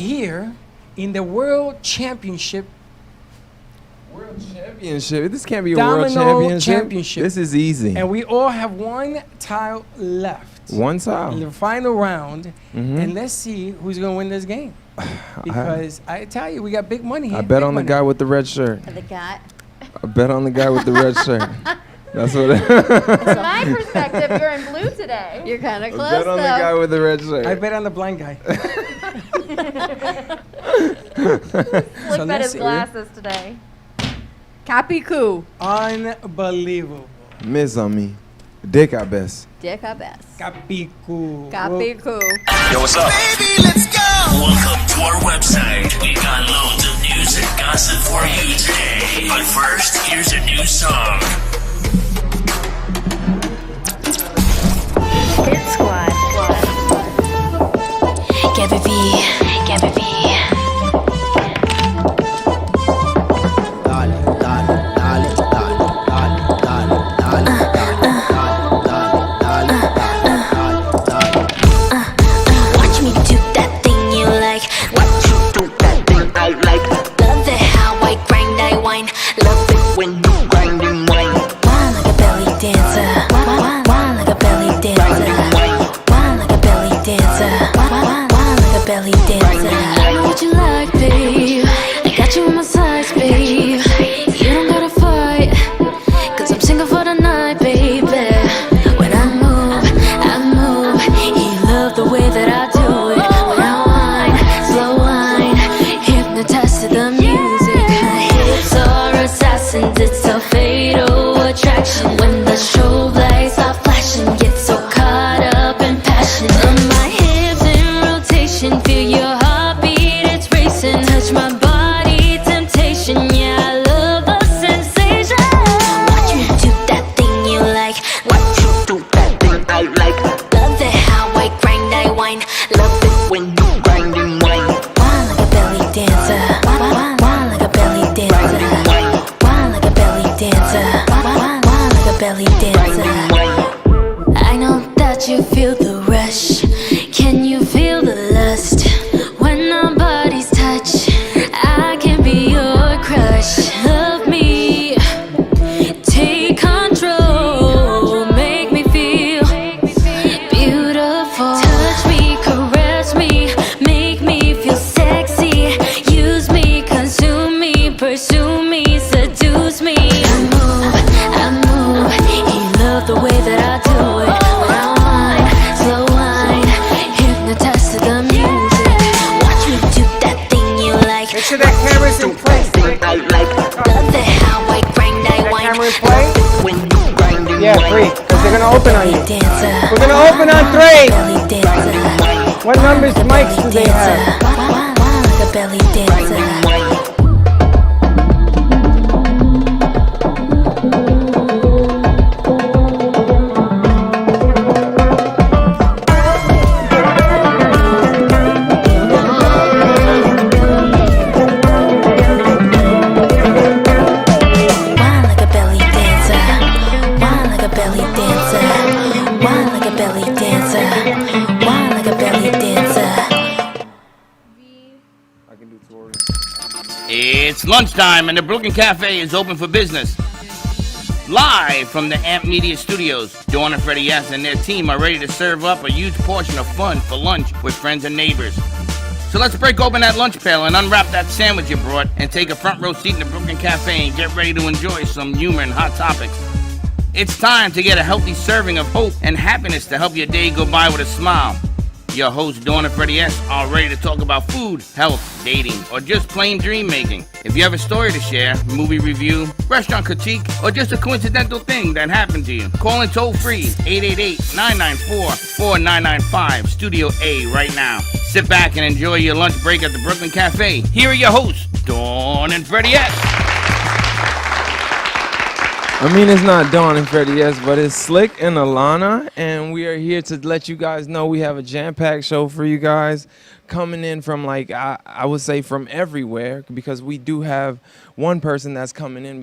here in the World Championship. World Championship. This can't be a Domino World Championship. This is easy. And we all have one tile left. One In tile. the final round. Mm-hmm. And let's see who's going to win this game. Because I tell you, we got big money here. I bet big on the money. guy with the red shirt. The cat. I bet on the guy with the red shirt. That's what. From my perspective, you're in blue today. You're kind of I close, bet on the guy though. with the red shirt. I bet on the blind guy. Look at let's his see. glasses today. Capicu. Unbelievable. Miss on me. Dick, I best. Dick our best. Capicu. Capicu. Yo, what's up? Baby, let's go! Welcome to our website. We got loads of news and gossip for you today. But first, here's a new song. Hit Squad. Gabby V. Gabby V. Watch me do that thing you like. Watch you do that thing I like. Love it how I grind, I whine. Love it when you grind and whine. Whine like a belly dancer. Whine like a belly dancer. Whine like a belly dancer. Whine like a belly dancer. I know what you like, babe. I got you on my size, babe. You don't gotta fight, 'cause I'm single for the night, baby. When I move, you love the way that I do it. When I whine, slow whine, hypnotized to the music. My hips are assassins, it's a fatal attraction. When the strobe lights are flashing, get so caught up in passion. My hips in rotation, feel your heartbeat, it's racing. Touch my body, temptation, yeah, I love the sensation. Watch me do that thing you like. Watch you do that thing I like. Love it how I grind, I whine. Love it when you grind and whine. Whine like a belly dancer. Whine like a belly dancer. Whine like a belly dancer. Whine like a belly dancer. I know that you feel the rush. Can you feel the lust? When our bodies touch, I can be your crush. Love me, take control, make me feel beautiful. Touch me, caress me, make me feel sexy. Use me, consume me, pursue me, seduce me. I move, you love the way that I do it. When I whine, slow whine, hypnotized to the music. Watch me do that thing you like. Make sure that camera's in place. I like. Love it how I grind, I whine. Camera in play? When you grind and Yeah, whine. 3, because they're going to open on you. Dancer. We're going to open on 3. Belly dancer. What numbers mics do they have? Whine like a belly dancer. Whine like a belly dancer. Whine like a belly dancer. Whine like a belly dancer. Whine like a belly dancer. It's lunchtime and the Brooklyn Cafe is open for business. Live from the Amp Media Studios, Dawn and Freddie S. and their team are ready to serve up a huge portion of fun for lunch with friends and neighbors. So let's break open that lunch pail and unwrap that sandwich you brought and take a front row seat in the Brooklyn Cafe and get ready to enjoy some humor and hot topics. It's time to get a healthy serving of hope and happiness to help your day go by with a smile. Your hosts, Dawn and Freddie S., are ready to talk about food, health, dating, or just plain dream making. If you have a story to share, movie review, restaurant critique, or just a coincidental thing that happened to you, call in toll free 888-994-4995, Studio A right now. Sit back and enjoy your lunch break at the Brooklyn Cafe. Here are your hosts, Dawn and Freddie S. I mean, it's not Dawn and Freddie S, but it's Slick and Alana, and we are here to let you guys know we have a jam-packed show for you guys coming in from, like, I would say from everywhere, because we do have one person that's coming in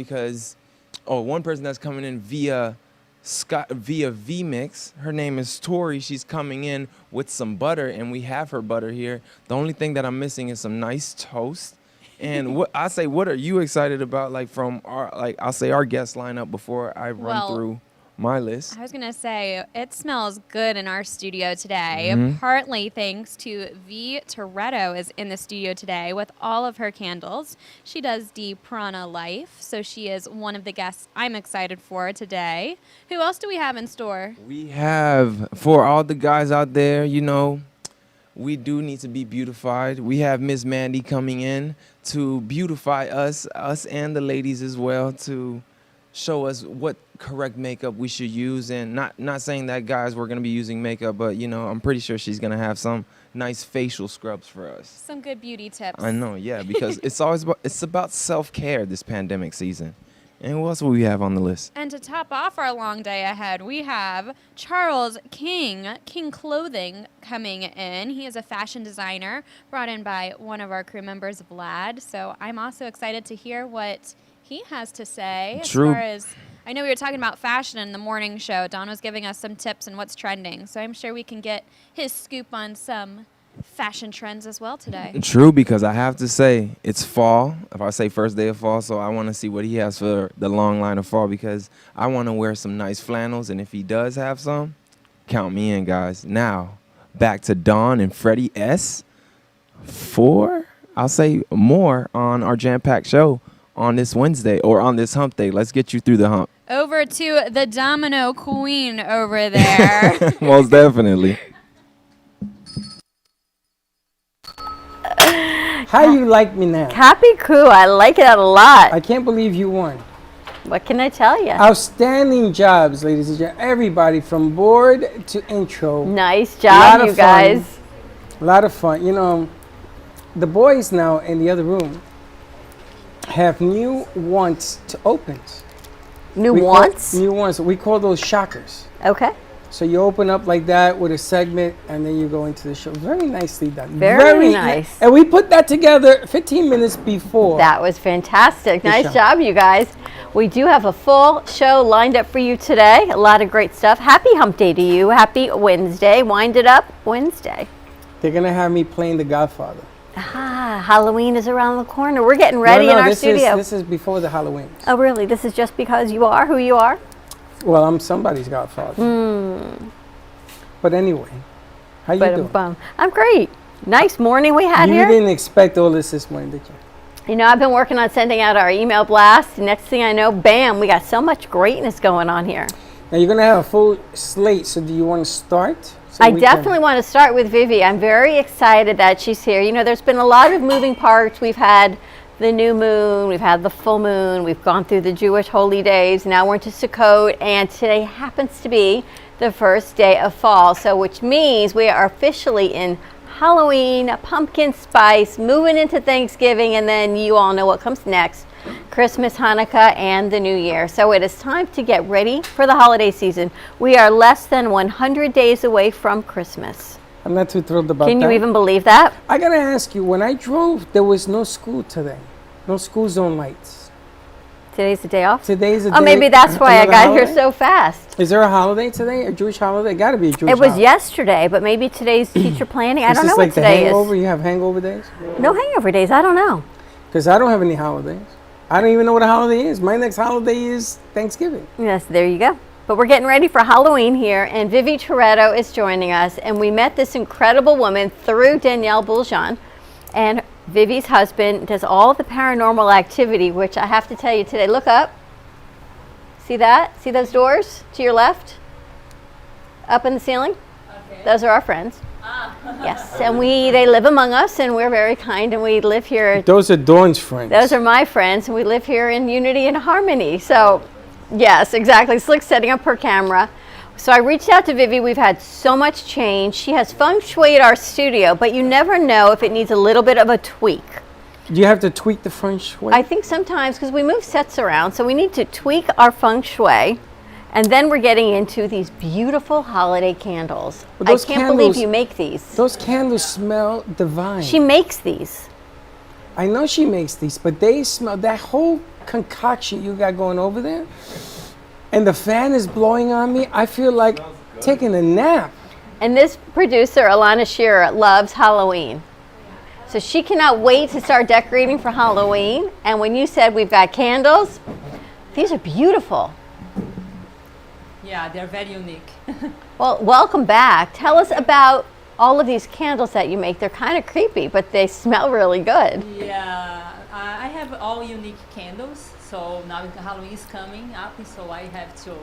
via via VMix. Her name is Tori. She's coming in with some butter, and we have her butter here. The only thing that I'm missing is some nice toast. And what are you excited about? Like from our guest lineup before I run through my list. I was going to say, it smells good in our studio today. Mm-hmm. Partly thanks to V Toretto is in the studio today with all of her candles. She does the Prana Life, so she is one of the guests I'm excited for today. Who else do we have in store? We have, for all the guys out there, we do need to be beautified. We have Miss Mandy coming in to beautify us and the ladies as well, to show us what correct makeup we should use. And not saying that guys we're going to be using makeup, but I'm pretty sure she's going to have some nice facial scrubs for us. Some good beauty tips. I know, yeah, because it's about self-care this pandemic season. And what else will we have on the list? And to top off our long day ahead, we have Charles King Clothing, coming in. He is a fashion designer brought in by one of our crew members, Vlad. So I'm also excited to hear what he has to say. True. As far as, I know we were talking about fashion in the morning show. Don was giving us some tips on what's trending. So I'm sure we can get his scoop on some fashion trends as well today. True, because I have to say it's fall. If I say first day of fall, so I want to see what he has for the long line of fall, because I want to wear some nice flannels, and if he does have some, count me in, guys. Now back to Dawn and Freddie S for, I'll say, more on our jam-packed show on this Wednesday, or on this hump day. Let's get you through the hump. Over to the Domino Queen over there. Most definitely. How you like me now? Happy Coup, I like it a lot. I can't believe you won. What can I tell you? Outstanding jobs, ladies and gentlemen. Everybody from board to intro. Nice job, you guys. A lot of fun. The boys now in the other room have new wants to opens. New wants? New wants. We call those shockers. Okay. So you open up like that with a segment, and then you go into the show. Very nicely done. Very nice. And we put that together 15 minutes before. That was fantastic. Nice job, you guys. We do have a full show lined up for you today. A lot of great stuff. Happy hump day to you. Happy Wednesday. Wind it up Wednesday. They're going to have me playing The Godfather. Ah, Halloween is around the corner. We're getting ready in our studio. This is before the Halloween. Oh, really? This is just because you are who you are? Well, I'm somebody's godfather. But anyway, how you doing? I'm great. Nice morning we had here. You didn't expect all this morning, did you? I've been working on sending out our email blast. Next thing I know, bam, we got so much greatness going on here. Now you're going to have a full slate, so do you want to start? I definitely want to start with Vivi. I'm very excited that she's here. There's been a lot of moving parts. We've had the new moon, we've had the full moon, we've gone through the Jewish holy days, now we're into Sukkot, and today happens to be the first day of fall, so which means we are officially in Halloween, pumpkin spice, moving into Thanksgiving, and then you all know what comes next, Christmas, Hanukkah, and the New Year. So it is time to get ready for the holiday season. We are less than 100 days away from Christmas. I'm not too thrilled about that. Can you even believe that? I got to ask you, when I drove, there was no school today. No school zone lights. Today's the day off? Today's the day. Oh, maybe that's why I got here so fast. Is there a holiday today? A Jewish holiday? Got to be a Jewish holiday. It was holiday. Yesterday, but maybe today's teacher planning. I don't know what today is. You have hangover days? No hangover days. I don't know. Because I don't have any holidays. I don't even know what a holiday is. My next holiday is Thanksgiving. Yes, there you go. But we're getting ready for Halloween here, and Vivi Toretto is joining us. And we met this incredible woman through Danielle Bouljon. And Vivi's husband does all the paranormal activity, which I have to tell you today. Look up. See that? See those doors to your left? Up in the ceiling? Okay. Those are our friends. Yes, and they live among us, and we're very kind, and we live here. Those are Dawn's friends. Those are my friends, and we live here in unity and harmony. So, yes, exactly. Slick's setting up her camera. So I reached out to Vivi. We've had so much change. She has feng shuied our studio, but you never know if it needs a little bit of a tweak. Do you have to tweak the feng shui? I think sometimes, because we move sets around, so we need to tweak our feng shui. And then we're getting into these beautiful holiday candles. I can't believe you make these. Those candles smell divine. She makes these. I know she makes these, but they smell, that whole concoction you got going over there, and the fan is blowing on me, I feel like taking a nap. And this producer, Alana Shearer, loves Halloween. So she cannot wait to start decorating for Halloween. And when you said we've got candles, these are beautiful. Yeah, they're very unique. Well, welcome back. Tell us about all of these candles that you make. They're kind of creepy, but they smell really good. Yeah, I have all unique candles. So now Halloween is coming up, so I have to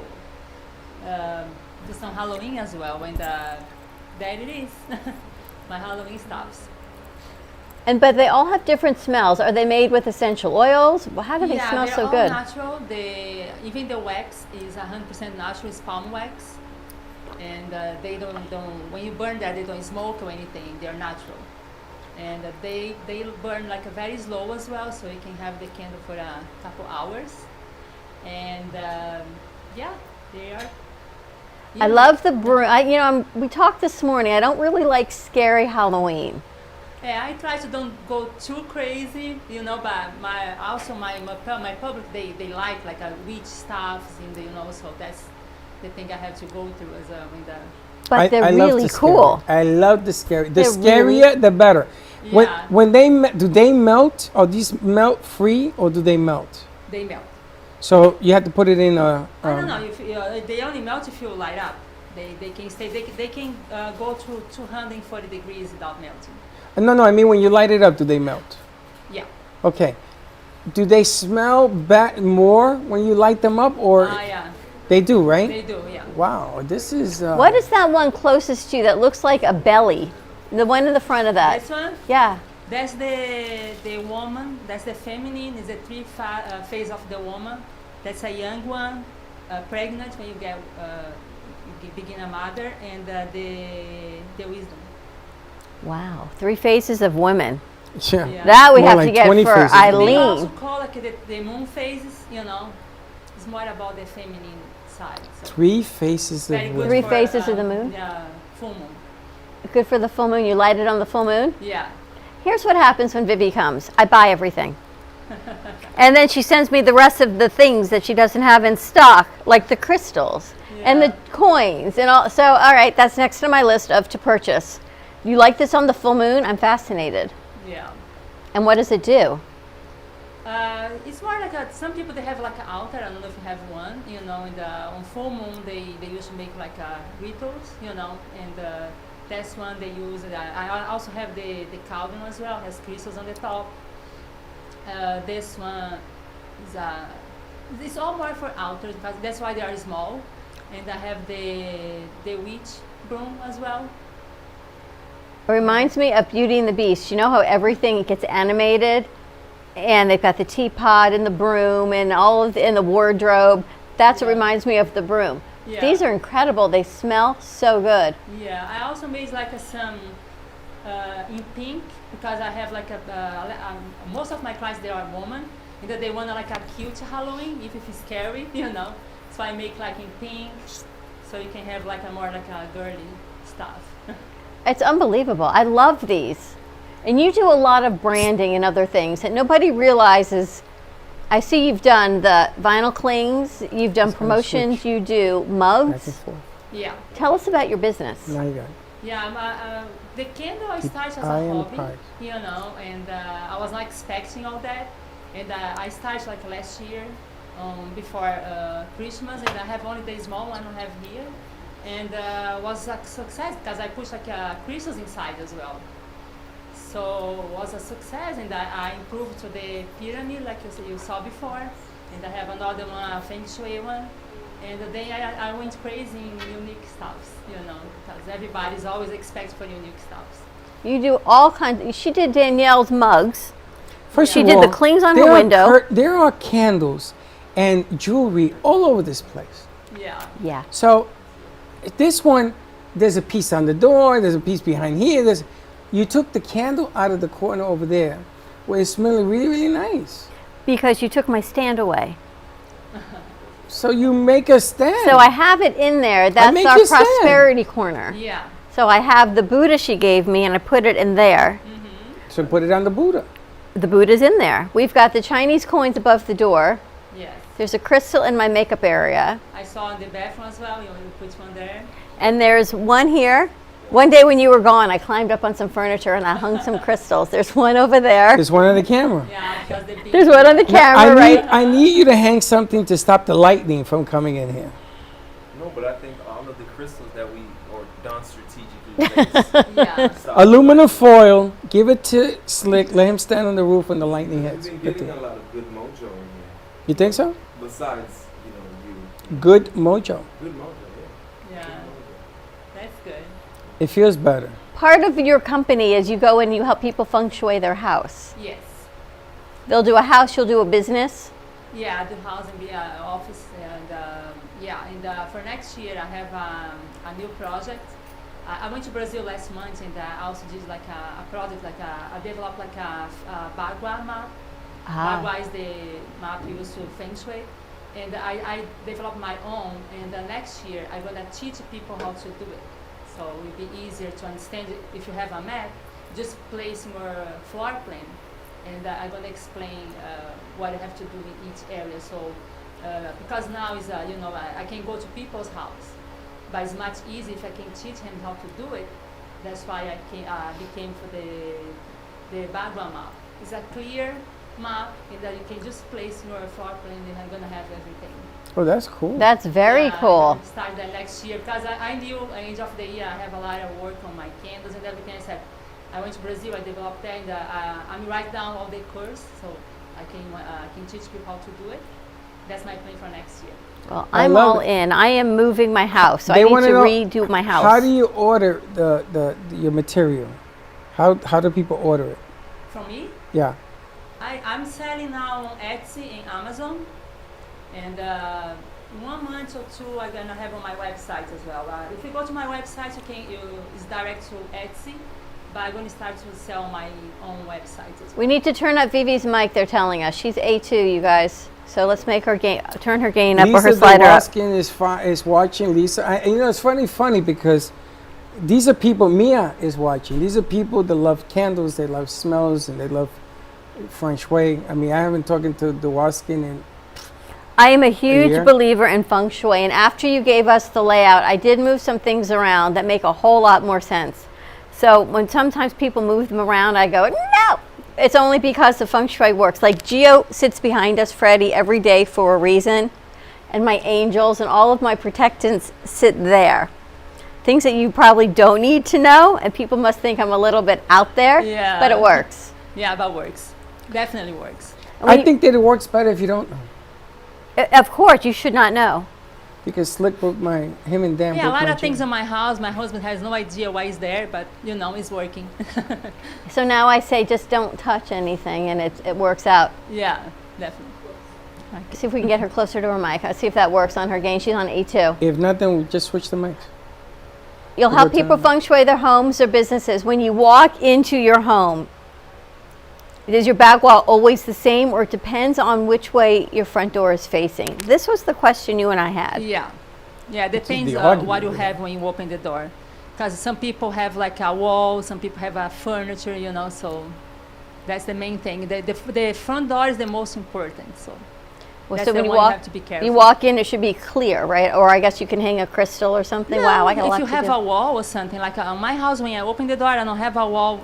do some Halloween as well. And there it is, my Halloween stuffs. But they all have different smells. Are they made with essential oils? Well, how do they smell so good? Yeah, they're all natural. Even the wax is 100% natural. It's palm wax, and they don't. When you burn that, they don't smoke or anything. They're natural, and they burn like very slow as well, so you can have the candle for a couple hours. And yeah, they are. I love the broom. We talked this morning. I don't really like scary Halloween. Yeah, I try to don't go too crazy, but my public, they like a witch stuff, so that's the thing I have to go through as in the. But they're really cool. I love the scary. The They're scarier, the better. Yeah. When do they melt? Or these melt free, or do they melt? They melt. So you have to put it in a. I don't know if they only melt if you light up. They can stay. They can go to 240 degrees without melting. No, I mean when you light it up, do they melt? Yeah. Okay. Do they smell more when you light them up, or Yeah. they do, right? They do, yeah. Wow, this is. What is that one closest to you that looks like a belly? The one in the front of that. This one? Yeah. That's the woman. That's the feminine. Is the phase of the woman. That's a young one, pregnant when you begin a mother, and the wisdom. Wow. 3 faces of women. Yeah. That we More have like to get 20 for faces. They Eileen. also call the moon phases. It's more about the feminine side. So 3 faces of very good women. 3 for, faces of the moon? Yeah, full moon. Good for the full moon. You light it on the full moon? Yeah. Here's what happens when Vivi comes. I buy everything. And then she sends me the rest of the things that she doesn't have in stock, like the crystals and the coins and all. So, all right, that's next on my list of to purchase. You like this on the full moon? I'm fascinated. Yeah. And what does it do? It's more like some people they have like an altar. I don't know if you have one. On full moon they used to make like rituals. And that's one they use. I also have the cauldron as well. It has crystals on the top. This one is it's all more for altars because that's why they are small. And I have the witch broom as well. It reminds me of Beauty and the Beast. You know how everything gets animated? And they've got the teapot and the broom and and the wardrobe. That's what reminds me of the broom. Yeah. These are incredible. They smell so good. Yeah, I also made like some in pink because I have like most of my clients they are women and that they want like a cute Halloween if it's scary, So I make like in pink, so you can have like a more like a girly stuff. It's unbelievable. I love these. And you do a lot of branding and other things that nobody realizes. I see you've done the vinyl clings, you've done promotions, you do mugs. Yeah. Tell us about your business. Now you got it. Yeah, the candle I started as I a am hobby, part. and I was not expecting all that. And I started like last year, before Christmas, and I have only the small one I have here. And was a success because I pushed like crystals inside as well. So it was a success, and I improved to the pyramid like you saw before. And I have another one, a Feng Shui one. And then I went crazy in unique stuffs, because everybody's always expects for unique stuffs. You do all kinds. She did Danielle's mugs. First She of did all, the clings on there her are window. there are candles and jewelry all over this place. Yeah. Yeah. So this one, there's a piece on the door, there's a piece behind here. You took the candle out of the corner over there where it's smelling really, really nice. Because you took my stand away. So you make a stand. So I have it in there. That's make our your stand. prosperity corner. Yeah. So I have the Buddha she gave me and I put it in there. So put it on the Buddha. The Buddha's in there. We've got the Chinese coins above the door. Yes. There's a crystal in my makeup area. I saw in the bathroom as well. You put one there. And there's one here. One day when you were gone, I climbed up on some furniture and I hung some crystals. There's one over there. There's one on the camera. Yeah, because the big. There's one on the camera, right? I need you to hang something to stop the lightning from coming in here. No, but I think all of the crystals that we or done strategically placed. Yeah. Aluminum foil. Give it to Slick. Let him stand on the roof when the lightning We've hits. been getting a lot of good mojo in here. You think so? Besides, you. Good mojo. Good mojo, yeah. Yeah. That's good. It feels better. Part of your company is you go and you help people feng shui their house. Yes. They'll do a house, you'll do a business. Yeah, the house and the office, and for next year I have a new project. I went to Brazil last month, and I also did like a project, I developed like a Bagua map. Bagua is the map used to feng shui, and I developed my own. And next year I'm gonna teach people how to do it, so it will be easier to understand it. If you have a map, just place your floor plan. And I'm going to explain what I have to do in each area. So, because now is, I can go to people's house, but it's much easier if I can teach him how to do it. That's why I became for the background map. It's a clear map, and that you can just place your floor plan, and I'm going to have everything. Oh, that's cool. That's very cool. Start that next year, because I knew at the end of the year I have a lot of work on my candles and everything. I said, I went to Brazil, I developed that, and I'm write down all the course, so I can teach people how to do it. That's my plan for next year. Well, I I'm love all it. in. I am moving my house, so They I need wanna to know redo my house. How do you order your material? How do people order it? From me, Yeah. I'm selling now on Etsy and Amazon, and 1 month or two I'm gonna have on my website as well. If you go to my website, it's direct to Etsy, but I'm gonna start to sell on my own website as well. We need to turn up Vivi's mic, they're telling us. She's A2, you guys. So let's make her turn her gain up or her Lisa slider up. Dewaskin is watching. Lisa, it's funny because these are people. Mia is watching. These are people that love candles. They love smells and they love feng shui. I mean, I haven't talking to Dewaskin in. I am a huge year? believer in feng shui, and after you gave us the layout, I did move some things around that make a whole lot more sense. So when sometimes people move them around, I go, no! It's only because the feng shui works. Like Gio sits behind us, Freddie, every day for a reason, and my angels and all of my protectants sit there. Things that you probably don't need to know, and people must think I'm a little bit out there, Yeah. but it works. Yeah, that works. Definitely works. And I when think that it works better if you don't know. of course, you should not know. Because Slick broke him and Dan Yeah, a broke lot my of things chain. in my house. My husband has no idea why it's there, but it's working. So now I say just don't touch anything, and it works out. Yeah, definitely. See if we can get her closer to her mic. Let's see if that works on her gain. She's on A2. If not, then we'll just switch the mics. You'll help people feng shui their homes or businesses. When you walk into your home, is your back wall always the same, or it depends on which way your front door is facing? This was the question you and I had. Yeah, depends the on argument, what you really. have when you open the door. Because some people have like a wall, some people have a furniture, so that's the main thing. The front door is the most important, so Well, that's so the when one you have to be careful. you walk in, it should be clear, right? Or I guess you can hang a crystal or something. Wow, I got a lot if you to have do. a wall or something, like on my house, when I open the door, I don't have a wall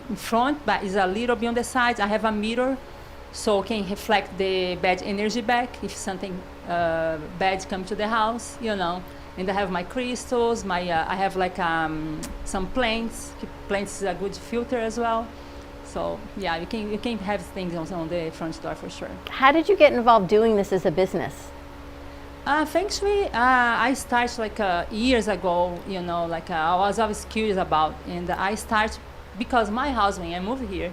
in front, but it's a little bit on the sides. I have a mirror, so can reflect the bad energy back if something bad comes to the house, And I have my crystals, I have like some plants. Plants is a good filter as well. So yeah, you can have things on the front door for sure. How did you get involved doing this as a business? Feng Shui, I started like years ago, I was always curious about, and I started because my house, when I moved here,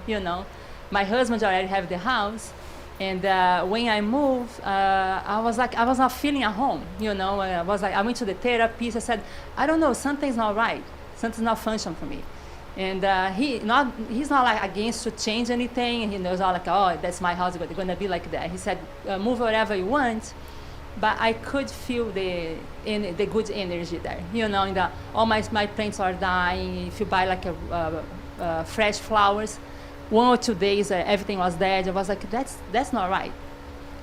my husband already have the house, and when I moved, I was not feeling at home, I went to the therapist, I said, I don't know, something's not right, something's not functioning for me. And he's not like against to change anything, and he knows all like, oh, that's my house, but it's gonna be like that. He said, move whatever you want, but I could feel the good energy there, and all my plants are dying. If you buy like fresh flowers, 1 or 2 days everything was dead. I was like, that's not right.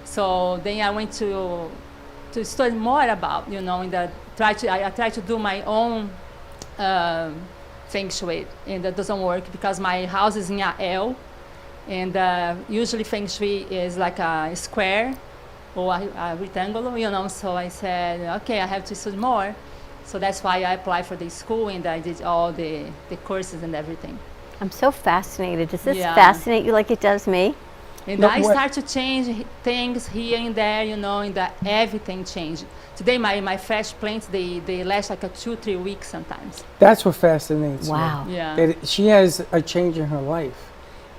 So then I went to study more about, you know, I try to do my own feng shui, and that doesn't work because my house is in a L, and usually feng shui is like a square or a rectangle, you know. So I said, okay, I have to study more. So that's why I applied for the school, and I did all the courses and everything. I'm so fascinated. Does this Yeah. fascinate you like it does me? And No, I what- start to change things here and there, you know, and that everything changed. Today, my fresh plants, they last like 2-3 weeks sometimes. That's what fascinates me. Wow. Yeah. That she has a change in her life.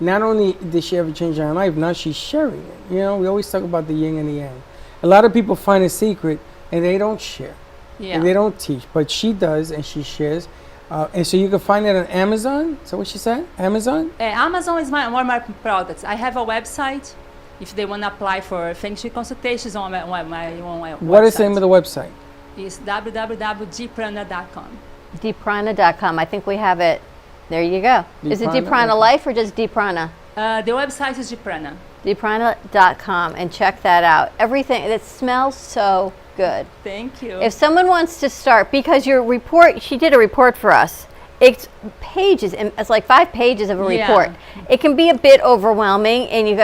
Not only did she have a change in her life, now she's sharing it. You know, we always talk about the yin and the yang. A lot of people find a secret and they don't share. Yeah. And they don't teach, but she does and she shares. And so you can find it on Amazon. Is that what she said? Amazon? Amazon is one of my products. I have a website. If they want to apply for feng shui consultations on my website. What is the name of the website? It's www.gprana.com. Deeprana.com. I think we have it. There you go. Is it Deeprana, Deeprana okay. Life or just Deeprana? The website is Gprana. Deeprana.com, and check that out. Everything, it smells so good. Thank you. If someone wants to start, because your report, she did a report for us. It's pages, and it's like 5 pages of a Yeah. report. It can be a bit overwhelming, and you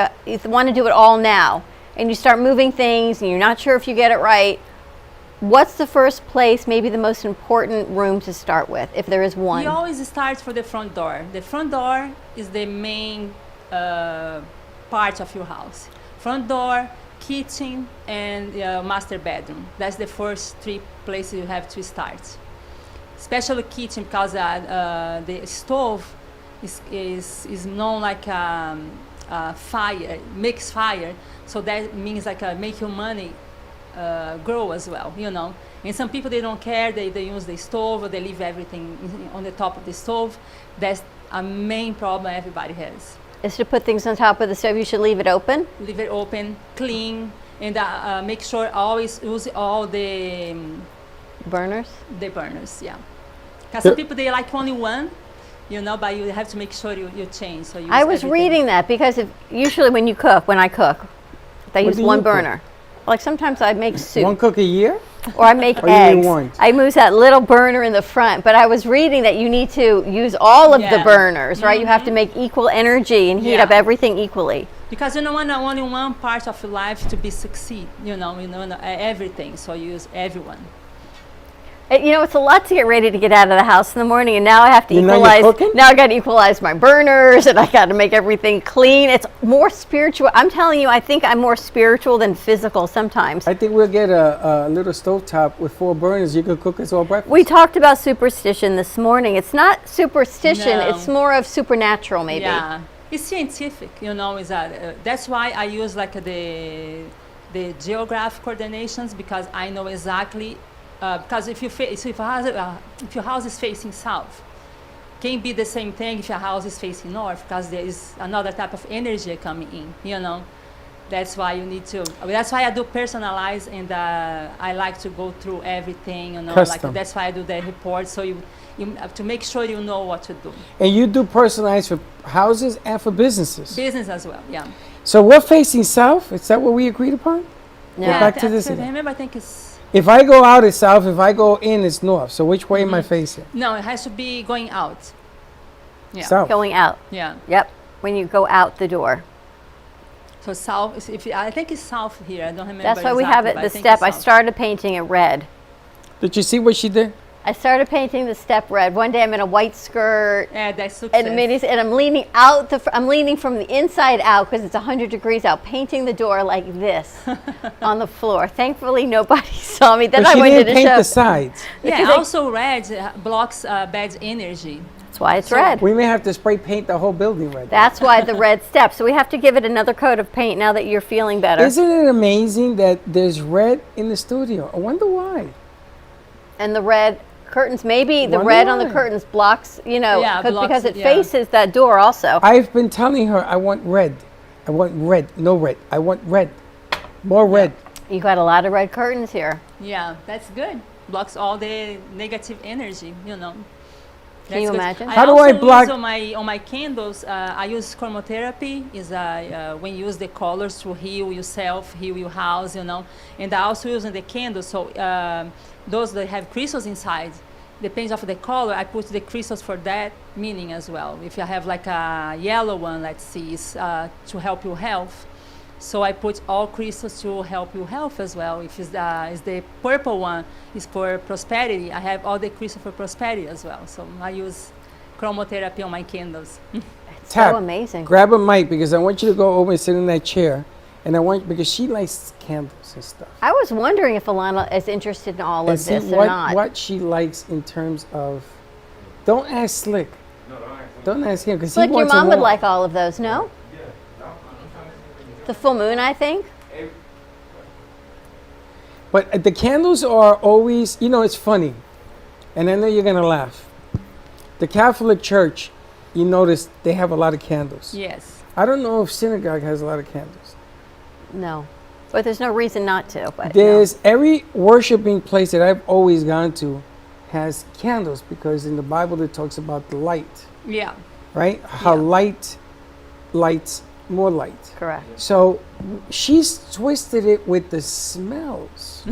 want to do it all now, and you start moving things, and you're not sure if you get it right. What's the first place, maybe the most important room to start with, if there is one? We always start for the front door. The front door is the main part of your house. Front door, kitchen, and master bedroom. That's the first 3 places you have to start. Especially kitchen, because the stove is known like fire, makes fire. So that means like make your money grow as well, you know. And some people, they don't care, they use the stove, or they leave everything on the top of the stove. That's a main problem everybody has. Is to put things on top of the stove, you should leave it open? Leave it open, clean, and make sure always use all the Burners? burners, yeah. Because some people, they like only one, you know, but you have to make sure you change. So use I was everything. reading that because usually when I cook, they What use do one you cook? burner. Like sometimes I make soup. One cook a year? Or I make Or you mean eggs. one? I use that little burner in the front, but I was reading that you need to use all of the Yeah. burners, right? You have to make equal energy and heat Yeah. up everything equally. Because you don't want only one part of your life to be succeed, you know everything. So you use everyone. You know, it's a lot to get ready to get out of the house in the morning, and now I have to Now you're equalize. cooking? Now I got to equalize my burners, and I got to make everything clean. It's more spiritual. I'm telling you, I think I'm more spiritual than physical sometimes. I think we'll get a little stovetop with 4 burners. You could cook us all breakfast. We talked about superstition this morning. It's not superstition. No. It's more of supernatural, maybe. Yeah, it's scientific, you know. Is that that's why I use like the geographic coordinations, because I know exactly. Because if your house is facing south, can be the same thing if your house is facing north, because there is another type of energy coming in, you know. That's why you need to. That's why I do personalize, and I like to go through everything, you know. Custom. Like that's why I do the report, so you to make sure you know what to do. And you do personalized for houses and for businesses. Business as well, yeah. So we're facing south. Is that what we agreed upon? Yeah. back to this I again. remember, I think it's. If I go out, it's south. If I go in, it's north. So which way am I facing? No, it has to be going out. Yeah. South. Going out. Yeah. Yep. When you go out the door. So south. I think it's south here. I don't remember. That's why we have exactly, it. but The think step. it's I south. started painting it red. Did you see what she did? I started painting the step red. One day I'm in a white skirt Yeah, that's success. and and I'm leaning out. I'm leaning from the inside out because it's 100 degrees out, painting the door like this on the floor. Thankfully, nobody saw me. Then But I she went to didn't the paint show. the sides. Yeah, because I- also red blocks bad energy. That's why it's So- red. We may have to spray paint the whole building red. That's why the red step. So we have to give it another coat of paint now that you're feeling better. Isn't it amazing that there's red in the studio? I wonder why. And the red curtains, maybe the Wonder red on the why. curtains blocks, you know, Yeah, blocks because it it, yeah. faces that door also. I've been telling her I want red. I want red. No red. I want red. More red. You got a lot of red curtains here. Yeah, that's good. Blocks all the negative energy, you know. Can you good. imagine? How do I also block- use on my candles? I use chromotherapy. Is when you use the colors to heal yourself, heal your house, you know. And I also use in the candles. So those that have crystals inside, depends of the color. I put the crystals for that meaning as well. If you have like a yellow one, let's see, is to help your health. So I put all crystals to help your health as well. If it's is the purple one is for prosperity, I have all the crystals for prosperity as well. So I use chromotherapy on my candles. Tap, So amazing. Grab a mic because I want you to go over and sit in that chair. And I want, because she likes candles and stuff. I was wondering if Alana is interested in all And of see this or not. what she likes in terms of, don't ask Slick. Don't ask him because he Like your wants a mom would wall. like all of those, no? The full moon, I think. But the candles are always, you know, it's funny. And I know you're going to laugh. The Catholic Church, you notice they have a lot of candles. Yes. I don't know if synagogue has a lot of candles. No. But there's no reason not to. But no. There's every worshiping place that I've always gone to has candles because in the Bible it talks about the light, Yeah. right? How Yeah. light lights more light. Correct. So she's twisted it with the smells,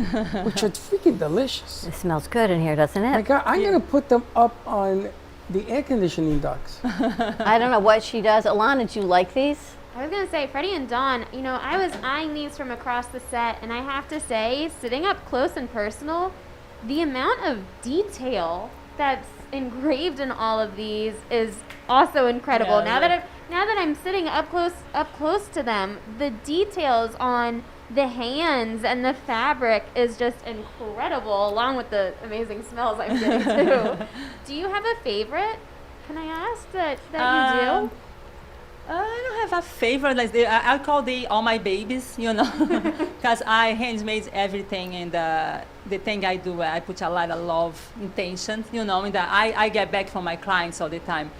which are freaking delicious. It smells good in here, doesn't My it? God, I'm gonna put them up on the air conditioning ducts. I don't know what she does. Alana, do you like these? I was gonna say, Freddie and Dawn, you know, I was eyeing these from across the set, and I have to say, sitting up close and personal, the amount of detail that's engraved in all of these is also incredible. Yeah, Now that I'm sitting up close to them, the details on the hands and the fabric is just incredible, along with the amazing smells I'm getting too. Do you have a favorite? Can I ask that you do? I don't have a favorite. Like I call they all my babies, you know, because I handmade everything, and the thing I do, I put a lot of love, intention, you know, and I get back from my clients all the time.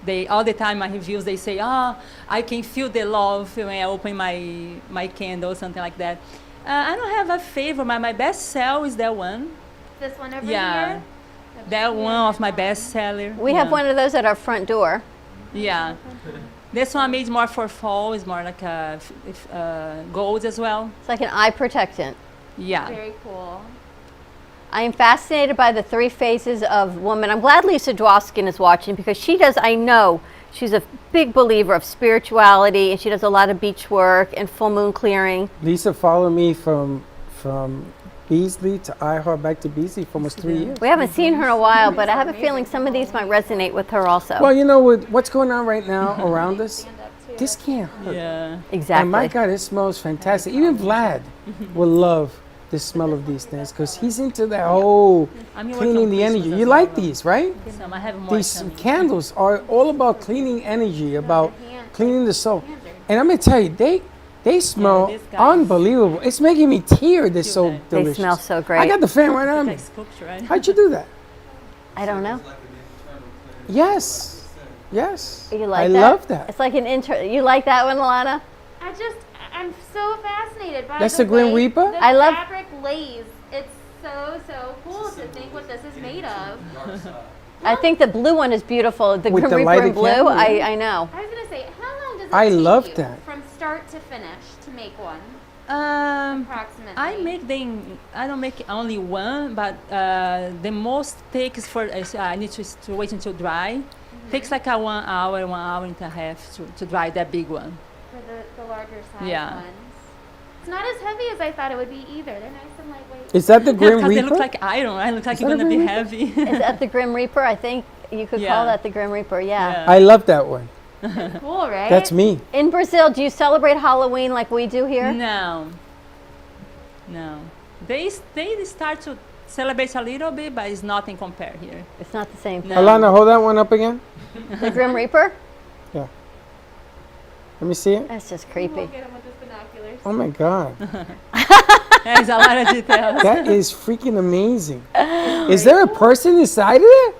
They all the time my reviews they say, I can feel the love when I open my candle, something like that. I don't have a favorite. My best sell is that one. This one over Yeah, here? that one of my best seller. We have one of those at our front door. Yeah. This one I made more for fall. It's more like gold as well. It's like an eye protectant. Yeah. Very cool. I am fascinated by the three phases of woman. I'm glad Lisa Dwoskin is watching because she does, I know, she's a big believer of spirituality and she does a lot of beach work and full moon clearing. Lisa followed me from Beasley to iHeart back to Beasley for almost 3 years. We haven't seen her in a while, but I have a feeling some of these might resonate with her also. Well, you know with what's going on right now around us, this can't hurt. Yeah. Exactly. And my God, it smells fantastic. Even Vlad will love the smell of these things because he's into that whole I'm working cleaning on the energy. Christmas You as like well. these, right? Some I have more These coming. candles are all about cleaning energy, about cleaning the soul. And I'm gonna tell you, they smell these guys- unbelievable. It's making me tear. They're so They They delicious. smell so I great. got the fan right on me. Like sculpture, right? How'd you do that? I don't know. Yes, yes. You like I that? love that. It's like an You like that one, Alana? I'm so fascinated by That's the the Grim way Reaper? The I love- fabric lace. It's so cool to think what this is made of. I think the blue one is beautiful. The With Grim the Reaper lighted in blue, candle, I know. I was gonna say, how long does it I take love you that. from start to finish to make one, approximately? I make them. I don't make only one, but the most takes for. I need to wait until dry. Takes like a 1 hour and a half to dry that big one. For the larger size Yeah. ones. It's not as heavy as I thought it would be either. They're nice and lightweight. Is that the Yeah, Grim because they Reaper? look like iron. I look like Is it's that a gonna be Grim heavy. Is that the Grim Reaper? I think you could call Yeah. that the Grim Reaper, yeah. I love that one. Cool, right? That's me. In Brazil, do you celebrate Halloween like we do here? No. They start to celebrate a little bit, but it's nothing compared here. It's not the same thing. No. Alana, hold that one up again. The Grim Reaper? Let me see it. That's just We'll creepy. get 'em with the binoculars. Oh my God. There's a lot of details. That is freaking amazing. Is there a person inside of it?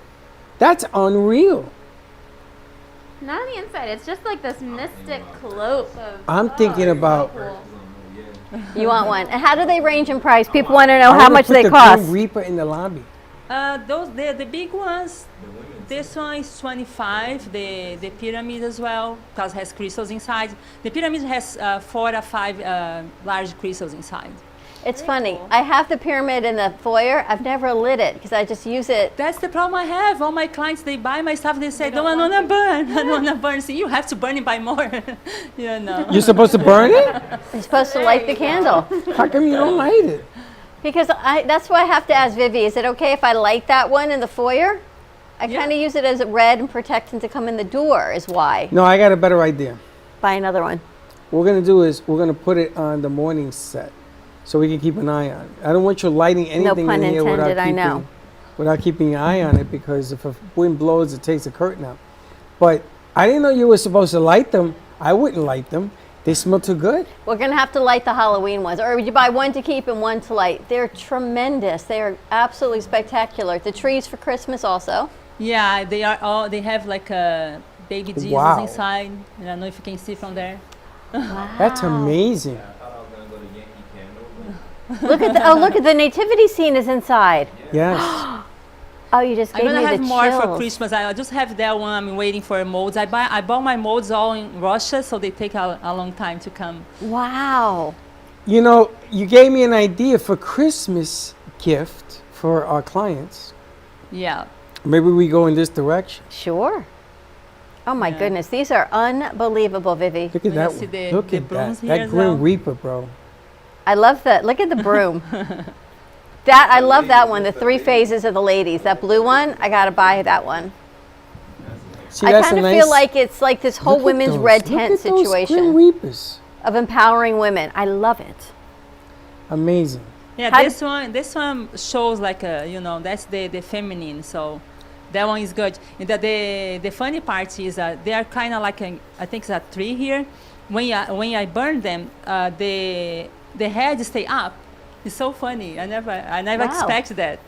That's unreal. Not on the inside. It's just like this mystic cloak of. I'm thinking about. Cool. You want one. And how do they range in price? People want to know I how wanna much put they the cost. Grim Reaper in the lobby. Those the big ones. This one is 25, the pyramid as well, because it has crystals inside. The pyramid has 4 or 5 large crystals inside. It's funny. I have the pyramid in the foyer. I've never lit it because I just use it. That's the problem I have. All my clients, they buy my stuff, they say, I don't want to burn. I don't want to burn. So you have to burn it by more. You know. You're supposed to burn it? You're supposed to light the candle. How come you don't light it? Because that's why I have to ask Vivi, is it okay if I light that one in the foyer? I Yeah. kind of use it as a red and protecting to come in the door is why. No, I got a better idea. Buy another one. What we're gonna do is we're gonna put it on the morning set, so we can keep an eye on it. I don't want you lighting anything pun in here intended, I know. without keeping an eye on it, because if a wind blows, it takes the curtain out. But I didn't know you were supposed to light them. I wouldn't light them. They smell too good. We're going to have to light the Halloween ones. Or would you buy one to keep and one to light? They're tremendous. They are absolutely spectacular. The trees for Christmas also. Yeah, they are all, they have like a baby Jesus Wow. inside. I don't know if you can see from there. That's amazing. Look at the nativity scene is inside. Yes. Oh, you just I'm gave me gonna the have more for chills. Christmas. I just have that one. I'm waiting for molds. I bought my molds all in Russia, so they take a long time to come. Wow. You know, you gave me an idea for Christmas gift for our clients. Yeah. Maybe we go in this direction. Sure. Oh my Yeah. goodness, these are unbelievable, Vivi. Look at that see one. the- Look the at brooms that. here That as Grim well? Reaper, bro. I love that. Look at the broom. That I love that one. The 3 phases of the ladies. That blue one, I gotta buy that one. See, I that's kind a of nice, feel like it's like this whole look at women's those- red look tent at those Grim situation Reapers. of empowering women. I love it. Amazing. Yeah, How this one shows like a, you know, that's the feminine, so that one is good. And the funny part is that they are kind of like I think it's a tree here. When I burn them, the head stay up. It's so funny. I never Wow. expect that.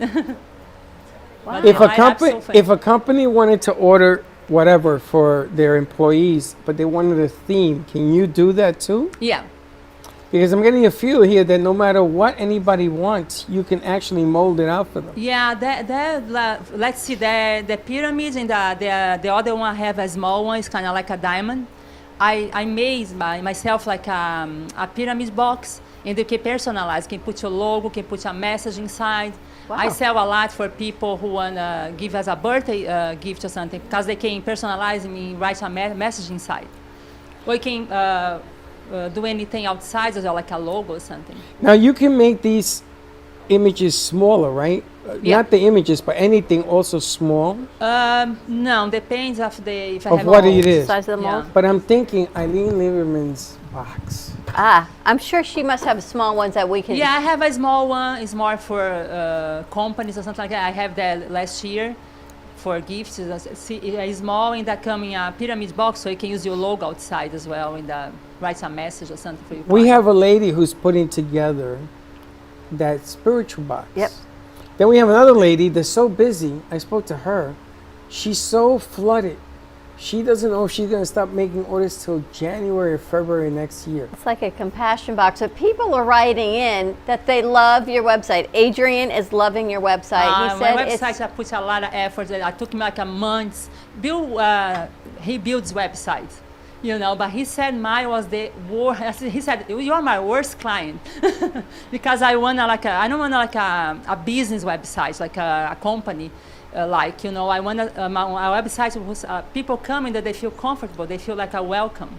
Wow. If I a have company so funny. if a company wanted to order whatever for their employees, but they wanted a theme, can you do that too? Yeah. Because I'm getting a feel here that no matter what anybody wants, you can actually mold it out for them. Yeah, let's see, the pyramid and the other one have a small one. It's kind of like a diamond. I made myself like a pyramid box, and you can personalize. You can put your logo, can put a message inside. Wow. I sell a lot for people who want to give us a birthday gift or something, because they can personalize and write a message inside. Or you can do anything outside, as well, like a logo or something. Now you can make these images smaller, right? Yeah. Not the images, but anything also small. No, depends of the if I Of have what molds. it is. Size of the Yeah. mold? But I'm thinking Eileen Lieberman's box. I'm sure she must have small ones that we can. Yeah, I have a small one. It's more for companies or something like that. I have that last year for gifts. See, it's small in that coming a pyramid box, so you can use your logo outside as well and write a message or something for you. We have a lady who's putting together that spiritual box. Yep. Then we have another lady that's so busy. I spoke to her. She's so flooded. She doesn't know if she's going to stop making orders till January or February next year. It's like a compassion box. So people are writing in that they love your website. Adrian is loving your website. He said my it's website, I put a lot of effort. I took me like a month. He builds websites, you know, but he said mine was the worst. He said, you are my worst client. Because I don't want a business website, like a company. Like, you know, I want my website was people coming that they feel comfortable, they feel like a welcome.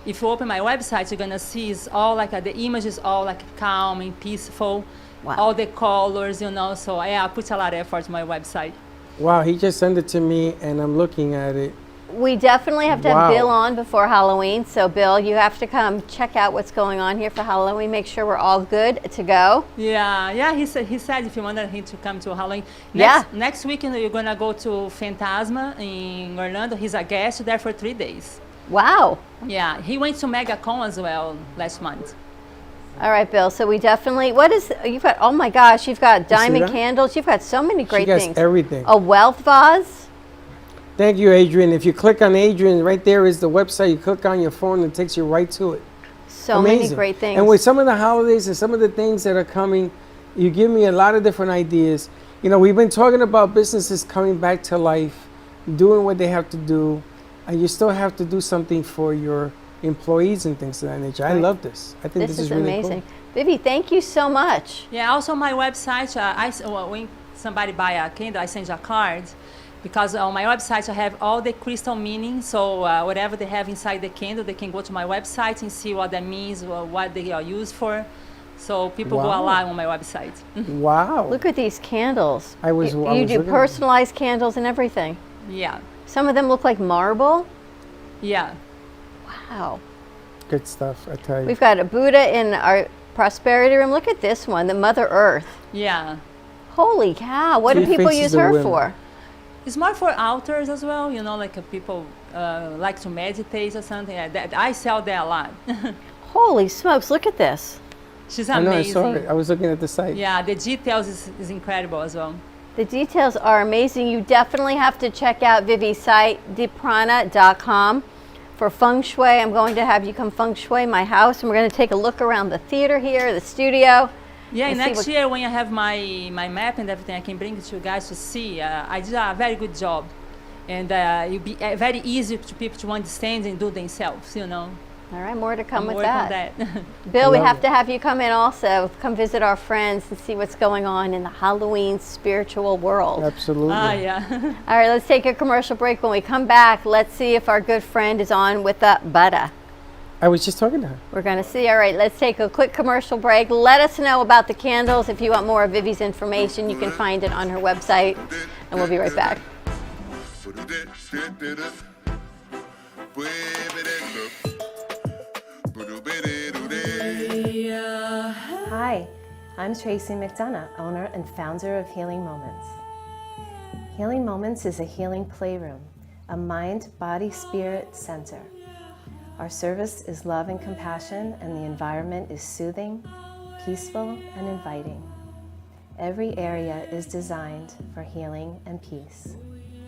If you open my website, you're gonna see it's all like the images, all like calm and peaceful, Wow. all the colors, you know. So yeah, I put a lot of effort to my website. Wow, he just sent it to me and I'm looking at it. we definitely have to have Wow. Bill on before Halloween. So Bill, you have to come check out what's going on here for Halloween. Make sure we're all good to go. Yeah. He said if you wanted him to come to Halloween. Yeah. Next weekend you're gonna go to Phantasma in Orlando. He's a guest there for 3 days. Wow. Yeah, he went to MegaCon as well last month. All right, Bill. So we definitely, you've got, oh my gosh, you've got diamond that? candles. You've got so many great she has things. everything. A wealth vase. Thank you, Adrian. If you click on Adrian, right there is the website. You click on your phone, it takes you right to it. So Amazing. many great things. And with some of the holidays and some of the things that are coming, you give me a lot of different ideas. You know, we've been talking about businesses coming back to life. doing what they have to do, and you still have to do something for your employees and things of that nature. I love this. I think this is really amazing. cool. Vivi, thank you so much. Yeah, also my website, when somebody buy a candle, I send you a card. Because on my website, I have all the crystal meanings. So whatever they have inside the candle, they can go to my website and see what that means, or what they are used for. So people go alive on my website. Wow. Look at these candles. I was You looking do at them. personalized candles and everything. Yeah, Some of them look like marble. yeah. Wow. Good stuff, I tell you. We've got a Buddha in our prosperity room. Look at this one, the Mother Earth. Yeah. Holy cow. What do Three people faces use of her women. for? It's more for altars as well, you know, like people like to meditate or something like that. I sell that a lot. Holy smokes, look at this. She's I know, I amazing. saw it. I was looking at the site. Yeah, the details is incredible as well. The details are amazing. You definitely have to check out Vivi's site, deeprana.com. For feng shui, I'm going to have you come feng shui my house, and we're going to take a look around the theater here, the studio. Yeah, and see next what- year when I have my map and everything, I can bring it to you guys to see. I did a very good job. And it'll be very easy to people to understand and do themselves, you know. All right, more to come I'm with working on that. that. Bill, we Love have it. to have you come in also. Come visit our friends and see what's going on in the Halloween spiritual world. Absolutely. Yeah. All right, let's take a commercial break. When we come back, let's see if our good friend is on with the butter. I was just talking to her. We're going to see. All right, let's take a quick commercial break. Let us know about the candles. If you want more of Vivi's information, you can find it on her website. And we'll be right back. Hi, I'm Tracy McDonough, owner and founder of Healing Moments. Healing Moments is a healing playroom, a mind, body, spirit center. Our service is love and compassion, and the environment is soothing, peaceful, and inviting. Every area is designed for healing and peace.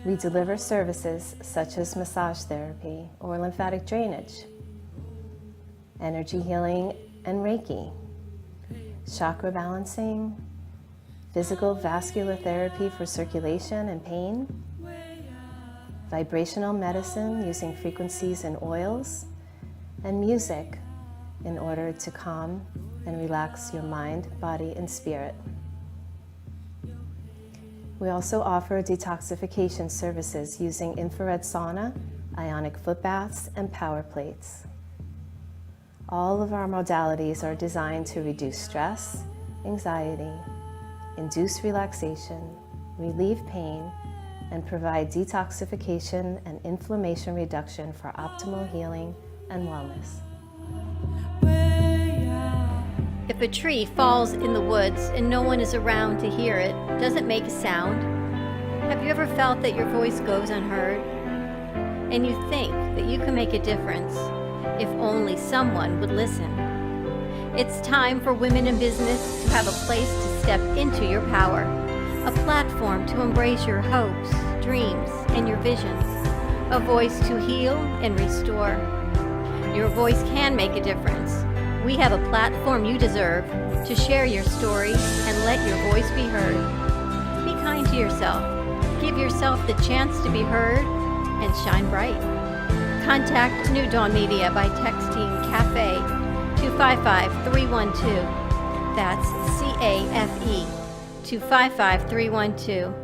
We deliver services such as massage therapy or lymphatic drainage, energy healing and Reiki, chakra balancing, physical vascular therapy for circulation and pain, vibrational medicine using frequencies and oils, and music in order to calm and relax your mind, body, and spirit. We also offer detoxification services using infrared sauna, ionic foot baths, and power plates. All of our modalities are designed to reduce stress, anxiety, induce relaxation, relieve pain, and provide detoxification and inflammation reduction for optimal healing and wellness. If a tree falls in the woods and no one is around to hear it, does it make a sound? Have you ever felt that your voice goes unheard? And you think that you can make a difference if only someone would listen. It's time for women in business to have a place to step into your power, a platform to embrace your hopes, dreams, and your visions, a voice to heal and restore. Your voice can make a difference. We have a platform you deserve to share your story and let your voice be heard. Be kind to yourself. Give yourself the chance to be heard and shine bright. Contact New Dawn Media by texting CAFE to 55312. That's CAFE to 55312.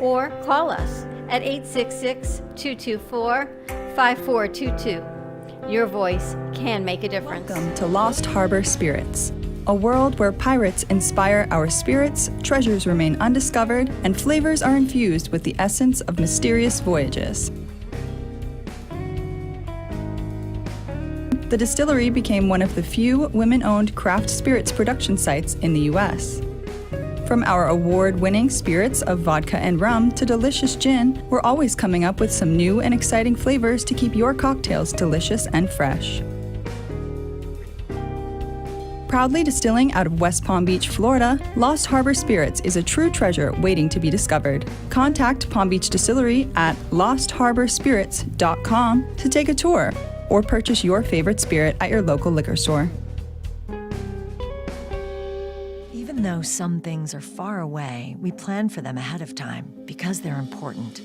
Or call us at 866-224-5422. Your voice can make a difference. Welcome to Lost Harbor Spirits, a world where pirates inspire our spirits, treasures remain undiscovered, and flavors are infused with the essence of mysterious voyages. The distillery became one of the few women-owned craft spirits production sites in the U.S. From our award-winning spirits of vodka and rum to delicious gin, we're always coming up with some new and exciting flavors to keep your cocktails delicious and fresh. Proudly distilling out of West Palm Beach, Florida, Lost Harbor Spirits is a true treasure waiting to be discovered. Contact Palm Beach Distillery at lostharborspirits.com to take a tour or purchase your favorite spirit at your local liquor store. Even though some things are far away, we plan for them ahead of time because they're important.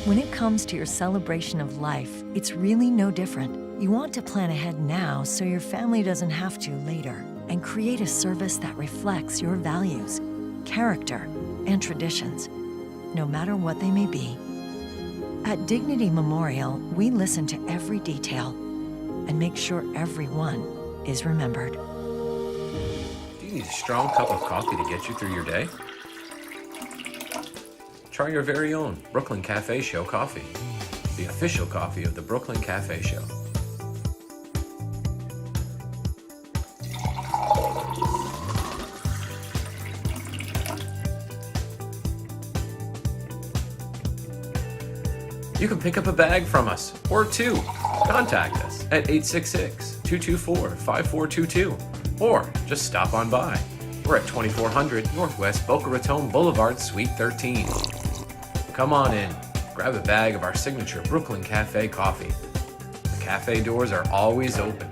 When it comes to your celebration of life, it's really no different. You want to plan ahead now so your family doesn't have to later, and create a service that reflects your values, character, and traditions, no matter what they may be. At Dignity Memorial, we listen to every detail and make sure everyone is remembered. Do you need a strong cup of coffee to get you through your day? Try your very own Brooklyn Cafe Show coffee, the official coffee of the Brooklyn Cafe Show. You can pick up a bag from us, or two. Contact us at 866-224-5422, or just stop on by. We're at 2400 Northwest Boca Raton Boulevard, Suite 13. Come on in, grab a bag of our signature Brooklyn Cafe coffee. The cafe doors are always open.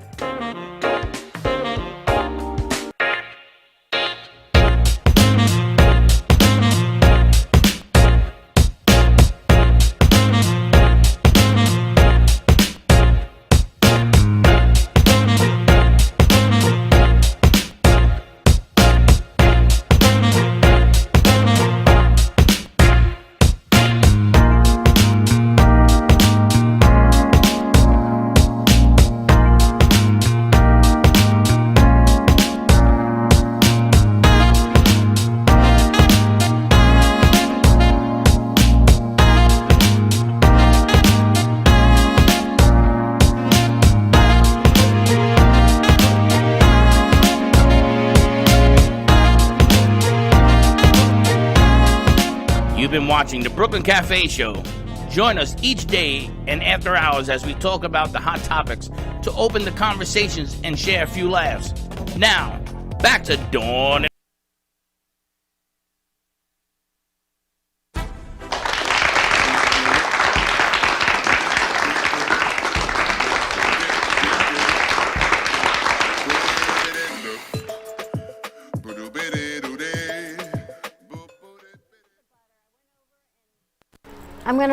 You've been watching the Brooklyn Cafe Show. Join us each day and after hours as we talk about the hot topics to open the conversations and share a few laughs. Now, back to Dawn.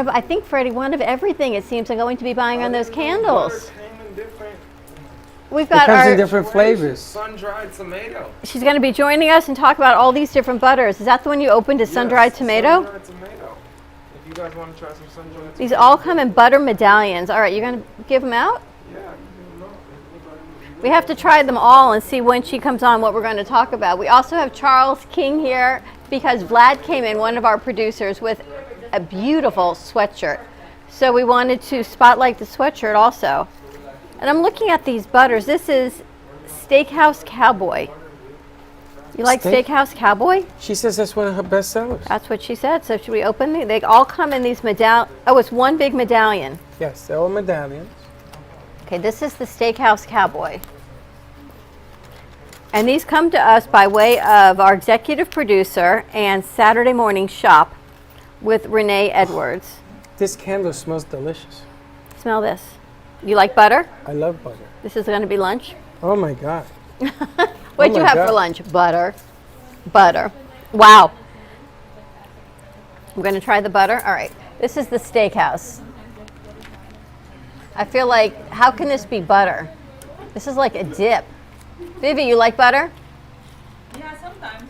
I think, Freddie, one of everything it seems I'm going to be buying on those candles. We've got it comes our in different flavors. Sun-dried tomato. She's going to be joining us and talk about all these different butters. Is that the one you opened, a sun-dried tomato? Sun-dried tomato. If you guys want to try some sun-dried tomato. These all come in butter medallions. All right, you're going to give them out? Yeah. We have to try them all and see when she comes on what we're going to talk about. We also have Charles King here because Vlad came in, one of our producers, with a beautiful sweatshirt. So we wanted to spotlight the sweatshirt also. And I'm looking at these butters. This is Steakhouse Cowboy. You like Steakhouse Cowboy? She says that's one of her best sellers. That's what she said. So should we open these? They all come in these medallions. Oh, it's one big medallion. Yes, they're all medallions. Okay, this is the Steakhouse Cowboy. And these come to us by way of our executive producer and Saturday Morning Shop with Renee Edwards. This candle smells delicious. Smell this. You like butter? I love butter. This is going to be lunch. Oh my God. What'd you have for lunch? Butter. Butter. Wow. I'm going to try the butter. All right. This is the Steakhouse. I feel like, how can this be butter? This is like a dip. Vivi, you like butter? Yeah, sometimes.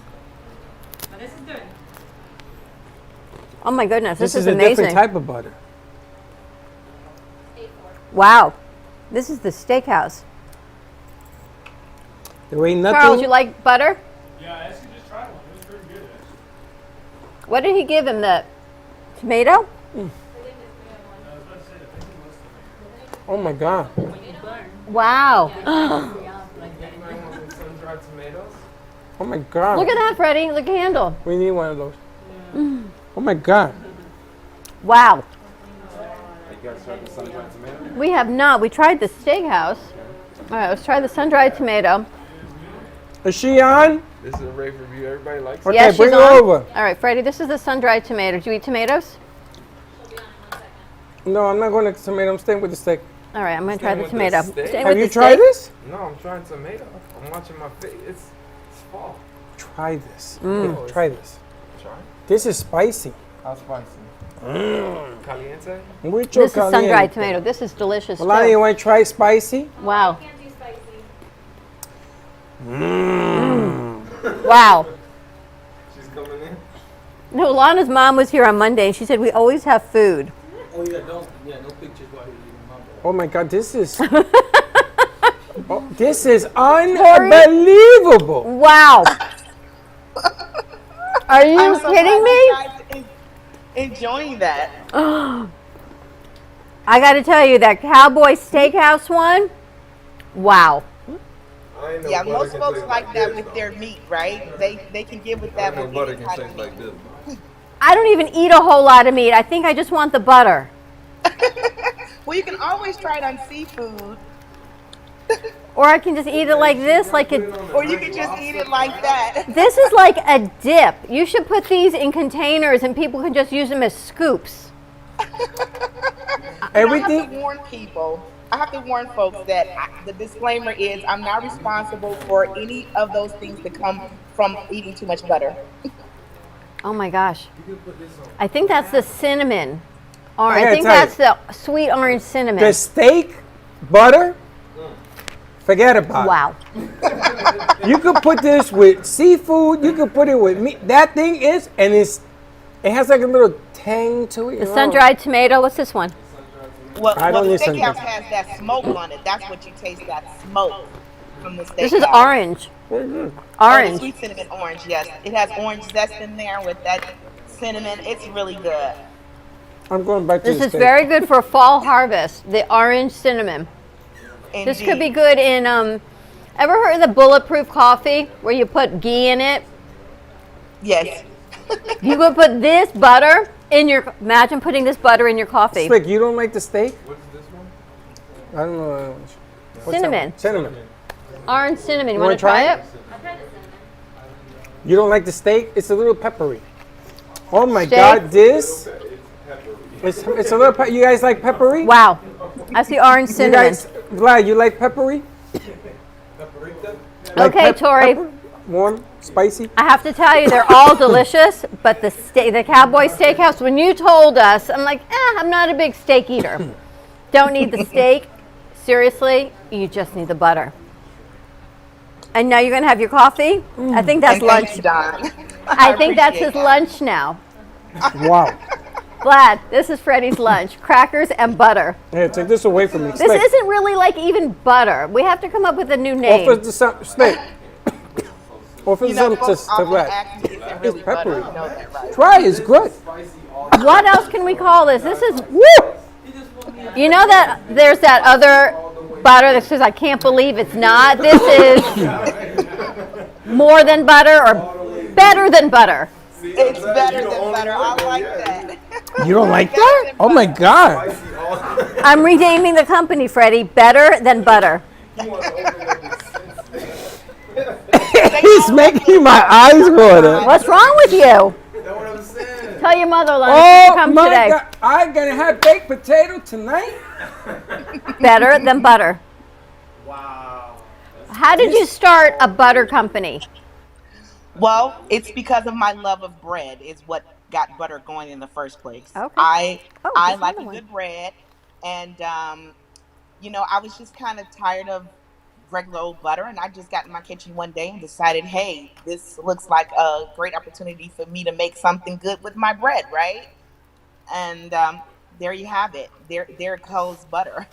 But this is good. Oh my goodness, this is a amazing. different type of butter. Wow. This is the Steakhouse. There ain't nothing. Charles, you like butter? Yeah, I actually just tried one. It was pretty good, actually. What did he give him? The tomato? Oh my God. Wow. Sun-dried tomatoes. Oh my God. Look at that, Freddie. Look at the handle. We need one of those. Oh my God. Wow. You guys tried the sun-dried tomato? We have not. We tried the Steakhouse. All right, let's try the sun-dried tomato. Is she on? This is a rave review. Everybody likes it. Okay, Yes, bring she's her on. over. All right, Freddie, this is the sun-dried tomato. Do you eat tomatoes? No, I'm not going to tomato. I'm staying with the steak. All right, I'm going to try Staying the with the tomato. steak? Staying Have with you the tried steak. this? No, I'm trying tomato. I'm watching my face. It's fall. Try this. Oh, Try this. Try. This is spicy. How spicy? Caliente? Mucho This is sun-dried caliente. tomato. This is delicious Melania, too. you want to try spicy? Wow. Wow. She's coming in. No, Lana's mom was here on Monday, and she said we always have food. Oh yeah, no pictures while you're eating my Oh my God, this is. This is unbelievable. Wow. Are you I'm so kidding glad me? you guys enjoying that. I got to tell you, that Cowboy Steakhouse one, wow. Yeah, most folks like that with their meat, right? They can get with that with butter any can kind taste of like meat. this. I don't even eat a whole lot of meat. I think I just want the butter. Well, you can always try it on seafood, Or I can just eat it like this, like a. or you can just eat it like that. This is like a dip. You should put these in containers and people can just use them as scoops. I have to warn people. I have to warn folks that the disclaimer is I'm not responsible for any of those things that come from eating too much butter. Oh my gosh. I think that's the cinnamon. Or I I gotta think tell you, that's the sweet orange cinnamon. The steak, butter, forget about Wow. it. You could put this with seafood. You could put it with meat. That thing is, and it has like a little tang to it. The sun-dried tomato. What's this one? Well, I don't the need sun-dried. steakhouse has that smoke on it. That's what you taste, that smoke from the steakhouse. This is orange. Oh, the Orange. sweet cinnamon orange, yes. It has orange zest in there with that cinnamon. It's really good. I'm going back to This the is steak. very good for fall harvest. The orange cinnamon. This could be good in. Ever heard of the bulletproof coffee where you put ghee in it? Yes. You could put this butter in your. Imagine putting this butter in your coffee. Slick, you don't like the steak? What's this one? I don't know. What's that Cinnamon. one? Cinnamon. Orange cinnamon. You wanna want to try try it? You don't like the steak? It's a little peppery. Oh my Steak? God, this. It's a little. You guys like peppery? Wow. That's the orange You cinnamon. guys, Vlad, you like peppery? Okay, Tori. Pepper? Warm, spicy. I have to tell you, they're all delicious, but the Cowboy Steakhouse, when you told us, I'm like, I'm not a big steak eater. Don't need the steak. Seriously, you just need the butter. And now you're going to have your coffee? I think that's And thank lunch. you, Don. I think that's his appreciate that. lunch now. Wow. Vlad, this is Freddie's lunch. Crackers and butter. Here, take this away from me. This Slick, isn't really like even butter. We have to come up with a new name. offer some steak. Offer You know, some to folks often Vlad. ask me, is it really It's butter? peppery. You know that, right? Try it, it's good. What else can we call this? This is, woo! You know that there's that other butter that says, I can't believe it's not. This is more than butter or better than butter. It's better than butter. I like that. You don't like that? Oh my God. I'm renaming the company, Freddie. Better than butter. He's making my eyes water. What's wrong with you? Tell your mother, Lana, Oh to come my today. God. I'm going to have baked potato tonight? Better than butter. Wow. How did you start a butter company? Well, it's because of my love of bread is what got butter going in the first place. Okay. I there's like a another one. good bread, and I was just kind of tired of regular old butter, and I just got in my kitchen one day and decided, hey, this looks like a great opportunity for me to make something good with my bread, right? And there you have it. There goes butter.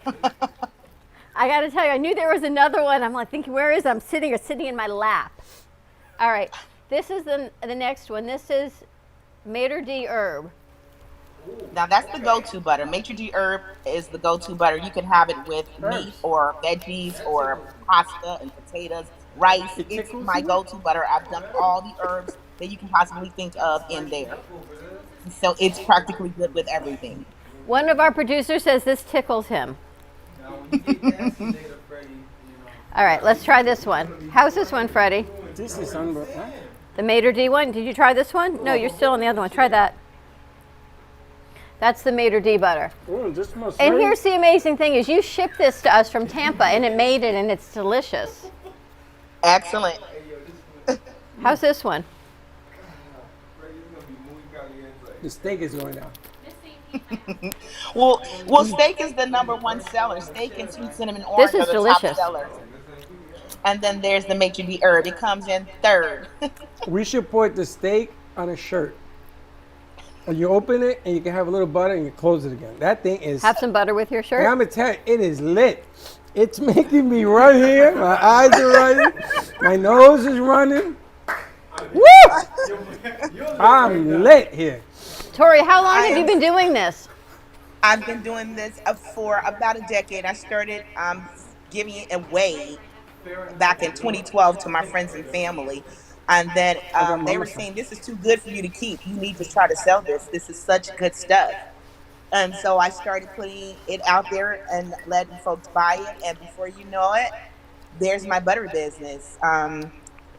I got to tell you, I knew there was another one. I'm like thinking, where is it? I'm sitting in my lap. All right, this is the next one. This is Maitre d' herb. Now that's the go-to butter. Maitre d' herb is the go-to butter. You can have it with meat or veggies or pasta and potatoes, rice. It's my go-to butter. I've done all the herbs that you can possibly think of in there. So it's practically good with everything. One of our producers says this tickles him. All right, let's try this one. How's this one, Freddie? This is unbelievable. The Maitre d' one. Did you try this one? No, you're still on the other one. Try that. That's the Maitre d' butter. This smells And great. here's the amazing thing is you shipped this to us from Tampa and it made it and it's delicious. Excellent. How's this one? The steak is going down. Well, steak is the #1 seller. Steak and sweet cinnamon orange This are is the delicious. top sellers. And then there's the maitre d' herb. It comes in third. We should put the steak on a shirt. And you open it and you can have a little butter and you close it again. That thing is. Have some butter with your shirt. And I'm gonna tell you, it is lit. It's making me run here. My eyes are running. My nose is running. Woo! I'm lit here. Tori, how long have you been doing this? I've been doing this for about a decade. I started giving it away back in 2012 to my friends and family. And then they were saying, this is too good for you to keep. You need to try to sell this. This is such good stuff. And so I started putting it out there and letting folks buy it. And before you know it, there's my butter business.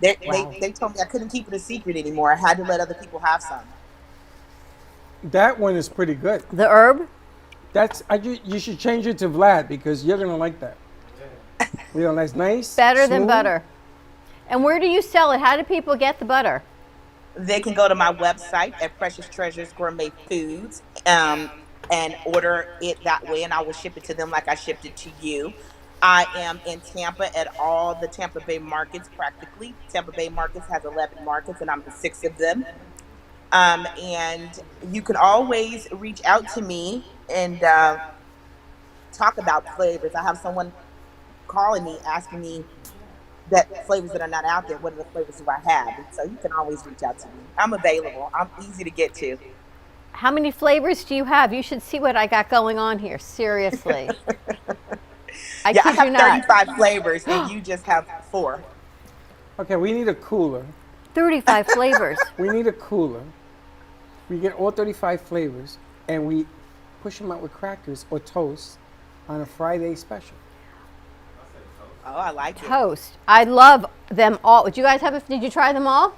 They told me I couldn't keep it a secret anymore. I had to let other people have some. That one is pretty good. The herb? You should change it to Vlad because you're gonna like that. You know, that's nice. Better than smooth. butter. And where do you sell it? How do people get the butter? They can go to my website at Precious Treasures Gourmet Foods and order it that way, and I will ship it to them like I shipped it to you. I am in Tampa at all the Tampa Bay markets practically. Tampa Bay markets has 11 markets, and I'm in 6 of them. And you can always reach out to me and talk about flavors. I have someone calling me asking me that flavors that are not out there, what are the flavors do I have? And so you can always reach out to me. I'm available. I'm easy to get to. How many flavors do you have? You should see what I got going on here. Seriously. I I kid have you not. 35 flavors and you just have 4. Okay, we need a cooler. 35 flavors. We need a cooler. We get all 35 flavors and we push them out with crackers or toast on a Friday special. Oh, I like it. Toast. I love them all. Did you guys have did you try them all?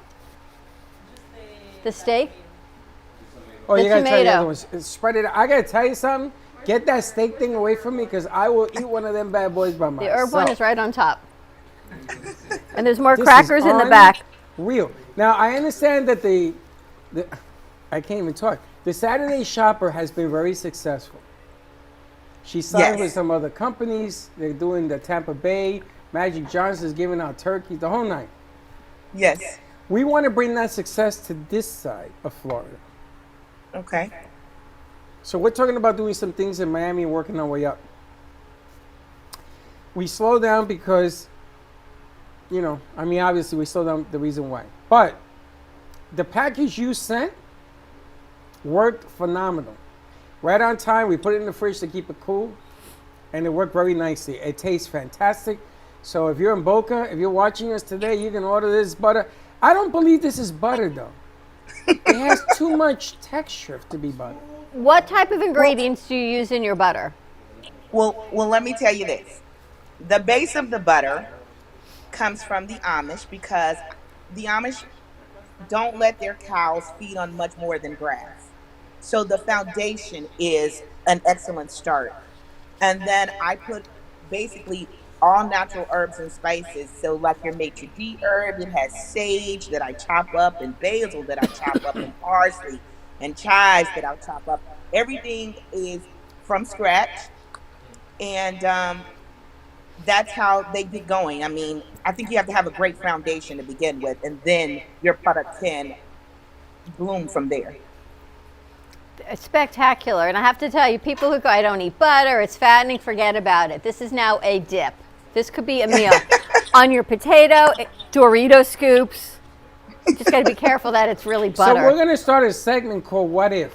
The steak? Oh, The you gotta try the tomato. other ones. Spread it out. I gotta tell you something. Get that steak thing away from me because I will eat one of them bad boys by The myself. herb one is right on top. And there's more This crackers is in the back. Real. Now I understand that the I can't even talk. The Saturday Shopper has been very successful. She signed with some other companies. They're doing the Tampa Bay. Magic Johnson's giving out turkeys, the whole night. Yes. We want to bring that success to this side of Florida. Okay. So we're talking about doing some things in Miami and working our way up. We slow down because, you know, I mean, obviously we slow down the reason why. But the package you sent worked phenomenal. Right on time, we put it in the fridge to keep it cool, and it worked very nicely. It tastes fantastic. So if you're in Boca, if you're watching us today, you can order this butter. I don't believe this is butter, though. It has too much texture to be butter. What type of ingredients do you use in your butter? Well, let me tell you this. The base of the butter comes from the Amish because the Amish don't let their cows feed on much more than grass. So the foundation is an excellent start. And then I put basically all natural herbs and spices. So like your maitre d' herb, it has sage that I chop up and basil that I chop up and parsley and chives that I'll chop up. Everything is from scratch. And that's how they get going. I mean, I think you have to have a great foundation to begin with, and then your product can bloom from there. It's spectacular. And I have to tell you, people who go, I don't eat butter, it's fattening, forget about it. This is now a dip. This could be a meal. On your potato, Dorito scoops. You just got to be careful that it's really butter. So we're going to start a segment called What If.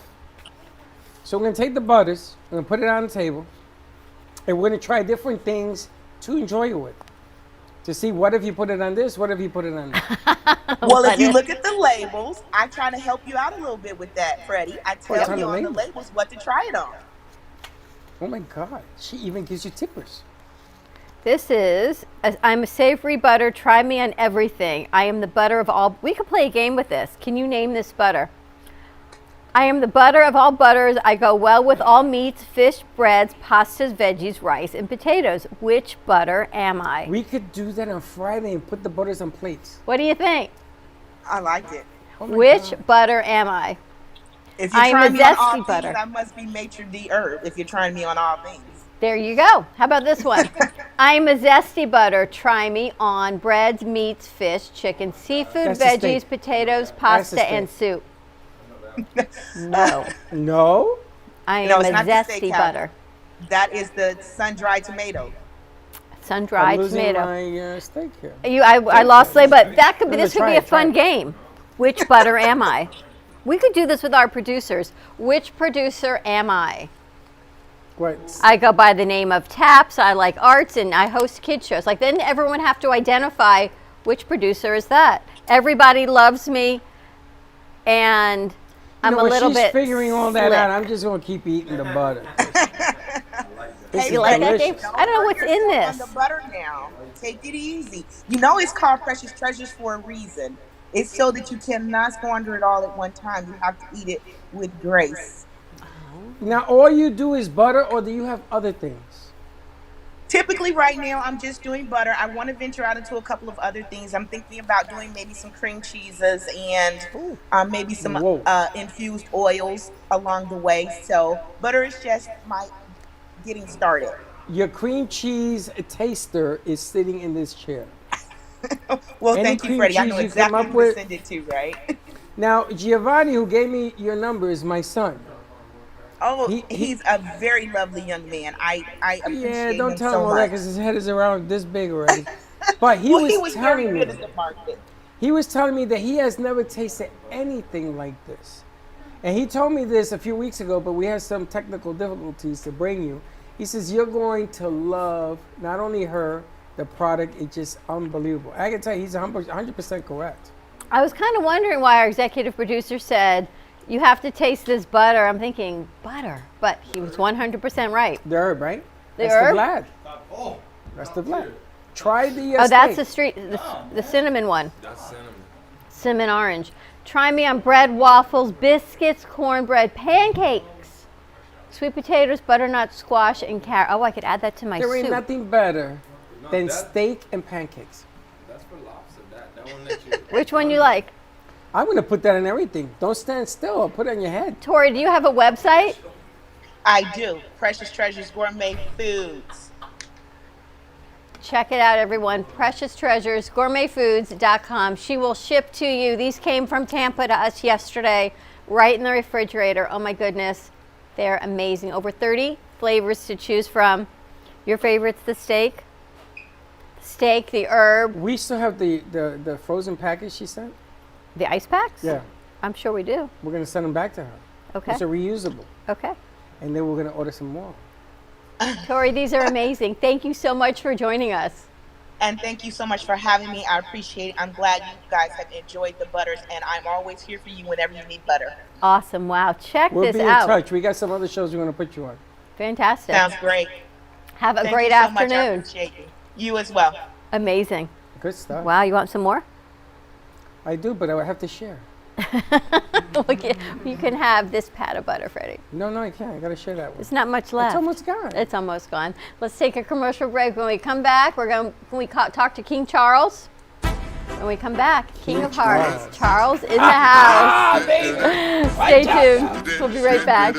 So we're going to take the butters, we're going to put it on the table, and we're going to try different things to enjoy it with. To see what if you put it on this, what if you put it on that. Well, if you look at the labels, I try to help you out a little bit with that, Freddie. I What's tell on you the on the labels? labels what to try it on. Oh my God, she even gives you tippers. This is, I'm a savory butter, try me on everything. I am the butter of all, we could play a game with this. Can you name this butter? I am the butter of all butters. I go well with all meats, fish, breads, pastas, veggies, rice, and potatoes. Which butter am I? We could do that on Friday and put the butters on plates. What do you think? I like it. Oh my Which God. butter am I? If you're I'm trying a me on all zesty things, butter. I must be maitre d' herb if you're trying me on all things. There you go. How about this one? I'm a zesty butter. Try me on breads, meats, fish, chicken, seafood, That's a veggies, steak. potatoes, That's a pasta, and steak. soup. No. No? I No, am it's a not the zesty steakhouse. butter. That is the sun-dried tomato. Sun-dried I'm losing tomato. my steak here. I lost Slay, but that could be. No, This could try be a it, try fun it. game. Which butter am I? We could do this with our producers. Which producer am I? What? I go by the name of Taps. I like arts, and I host kid shows. Like then, everyone have to identify which producer is that. Everybody loves me, and I'm a little she's bit figuring all that slick. out. I'm just gonna keep eating the butter. This You is like that delicious. game? I don't know what's in On this. the butter now. Take it easy. You know it's called Precious Treasures for a reason. It's so that you cannot squander it all at one time. You have to eat it with grace. Now, all you do is butter, or do you have other things? Typically, right now, I'm just doing butter. I want to venture out into a couple of other things. I'm thinking about doing maybe some cream cheeses and maybe some infused oils along the way. So, butter is just my getting started. Your cream cheese taster is sitting in this chair. Well, Any thank you, cream Freddie. I cheese know you exactly come up who to with? send it to, right? Now, Giovanni, who gave me your number, is my son. Oh, he's a very lovely young man. I appreciate Yeah, don't him tell so him all that much. because his head is around this big already. But he Well, was, he was very telling good me, at the market. he was telling me that he has never tasted anything like this. And he told me this a few weeks ago, but we had some technical difficulties to bring you. He says, you're going to love not only her, the product, it's just unbelievable. I can tell you, he's 100% correct. I was kind of wondering why our executive producer said, you have to taste this butter. I'm thinking, butter. But he was 100% right. The herb, right? The That's herb? the Vlad. That's the Vlad. Try the Oh, that's steak. the cinnamon one. That's cinnamon. Cinnamon orange. Try me on bread, waffles, biscuits, cornbread, pancakes, sweet potatoes, butternut squash, and carrot. Oh, I could add that to my There ain't soup. nothing better than steak and pancakes. That's for lobster. That one let you. Which one you like? I'm going to put that in everything. Don't stand still. I'll put it on your head. Tori, do you have a website? I do. Precious Treasures Gourmet Foods. Check it out, everyone. Precious Treasures, gourmetfoods.com. She will ship to you. These came from Tampa to us yesterday, right in the refrigerator. Oh my goodness. They're amazing. Over 30 flavors to choose from. Your favorite's the steak? Steak, the herb. We still have the frozen package she sent? The ice packs? Yeah. I'm sure we do. We're going to send them back to her. Okay. It's a reusable. Okay. And then we're going to order some more. Tori, these are amazing. Thank you so much for joining us. And thank you so much for having me. I appreciate it. I'm glad you guys have enjoyed the butters, and I'm always here for you whenever you need butter. Awesome. Wow. Check We'll this be in out. touch. We got some other shows we're going to put you on. Fantastic. Sounds great. Have a Thank great you so much. I afternoon. appreciate you. You as well. Amazing. Good stuff. Wow. You want some more? I do, but I would have to share. Okay, you can have this pat of butter, Freddie. No, I can't. I got to share that one. There's not much left. It's almost gone. It's almost gone. Let's take a commercial break. When we come back, talk to King Charles. When we come back, King of Hearts. Charles in the house. Stay tuned. We'll be right back.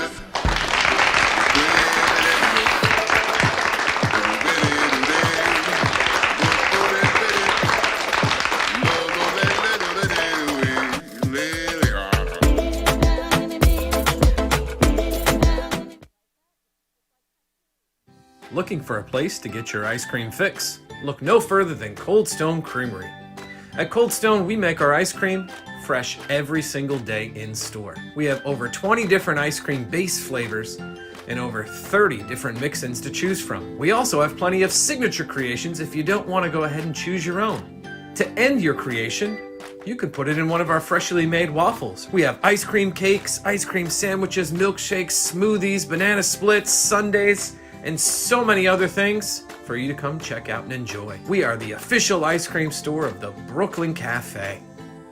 Looking for a place to get your ice cream fix? Look no further than Cold Stone Creamery. At Cold Stone, we make our ice cream fresh every single day in store. We have over 20 different ice cream base flavors and over 30 different mix-ins to choose from. We also have plenty of signature creations if you don't want to go ahead and choose your own. To end your creation, you can put it in one of our freshly made waffles. We have ice cream cakes, ice cream sandwiches, milkshakes, smoothies, banana splits, sundaes, and so many other things for you to come check out and enjoy. We are the official ice cream store of the Brooklyn Cafe.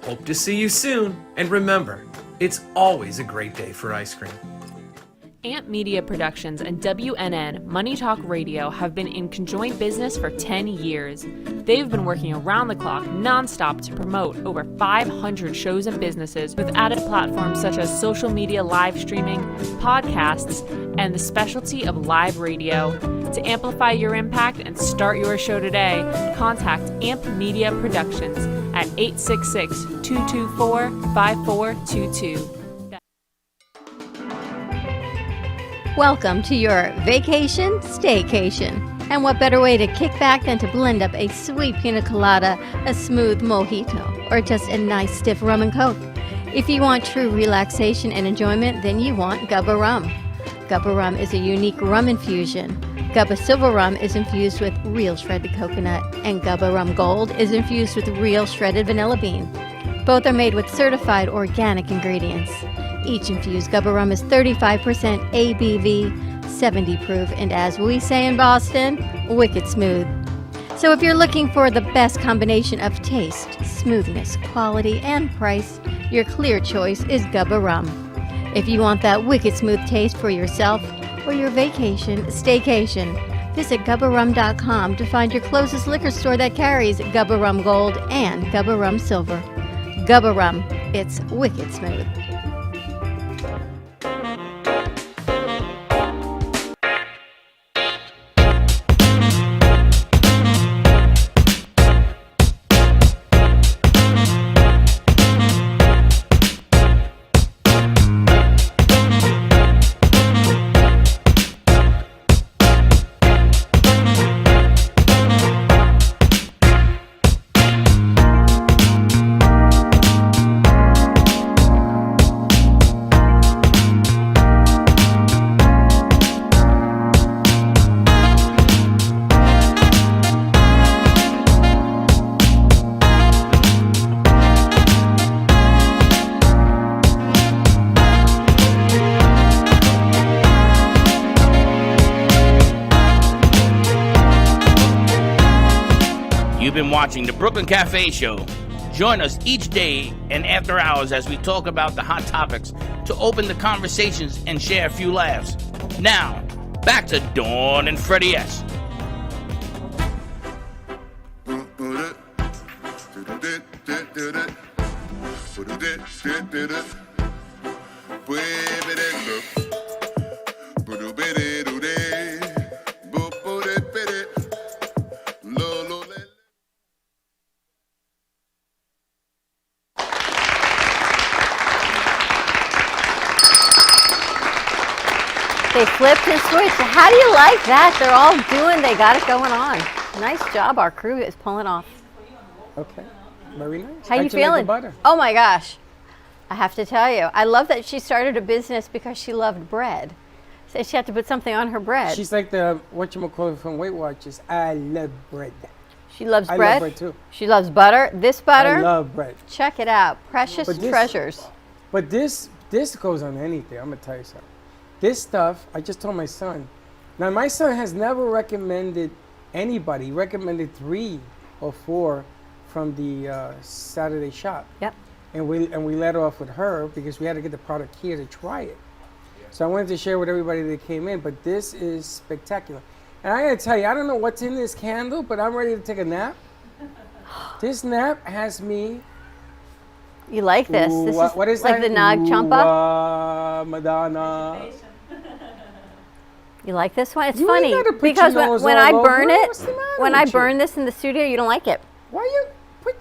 Hope to see you soon, and remember, it's always a great day for ice cream. Amp Media Productions and WNN Money Talk Radio have been in conjoint business for 10 years. They've been working around the clock nonstop to promote over 500 shows and businesses with added platforms such as social media live streaming, podcasts, and the specialty of live radio. To amplify your impact and start your show today, contact Amp Media Productions at 866-224-5422. Welcome to your vacation staycation. And what better way to kick back than to blend up a sweet pina colada, a smooth mojito, or just a nice stiff rum and coke. If you want true relaxation and enjoyment, then you want Gubba Rum. Gubba Rum is a unique rum infusion. Gubba Silver Rum is infused with real shredded coconut, and Gubba Rum Gold is infused with real shredded vanilla bean. Both are made with certified organic ingredients. Each infused Gubba Rum is 35% ABV, 70 proof, and as we say in Boston, wicked smooth. So if you're looking for the best combination of taste, smoothness, quality, and price, your clear choice is Gubba Rum. If you want that wicked smooth taste for yourself or your vacation staycation, visit GubbaRum.com to find your closest liquor store that carries Gubba Rum Gold and Gubba Rum Silver. Gubba Rum, it's wicked smooth. You've been watching the Brooklyn Cafe Show. Join us each day and after hours as we talk about the hot topics to open the conversations and share a few laughs. Now, back to Dawn and Freddie S. They flipped and switched. How do you like that? They're all they got it going on. Nice job. Our crew is pulling off. Okay. Very nice. How you How'd like feeling? the butter? Oh my gosh. I have to tell you, I love that she started a business because she loved bread. So she had to put something on her bread. She's like the whatchamacallit from Weight Watchers. I love bread. She loves I bread. love bread too. She loves butter. This butter. I love bread. Check it out. Precious But this- treasures. But this goes on anything. I'm gonna tell you something. This stuff, I just told my son. Now my son has never recommended anybody. He recommended 3 or 4 from the Saturday shop. Yep. And we let off with her because we had to get the product here to try it. So I wanted to share with everybody that came in. But this is spectacular. And I gotta tell you, I don't know what's in this candle, but I'm ready to take a nap. This nap has me. You like this? Ooh, This what is is like that? the Nag Champa. Madonna. You like this one? It's You ain't funny gotta put because your nose when all I over burn it. it, What's the matter when I with you? burn this in the studio, you don't like it. Why you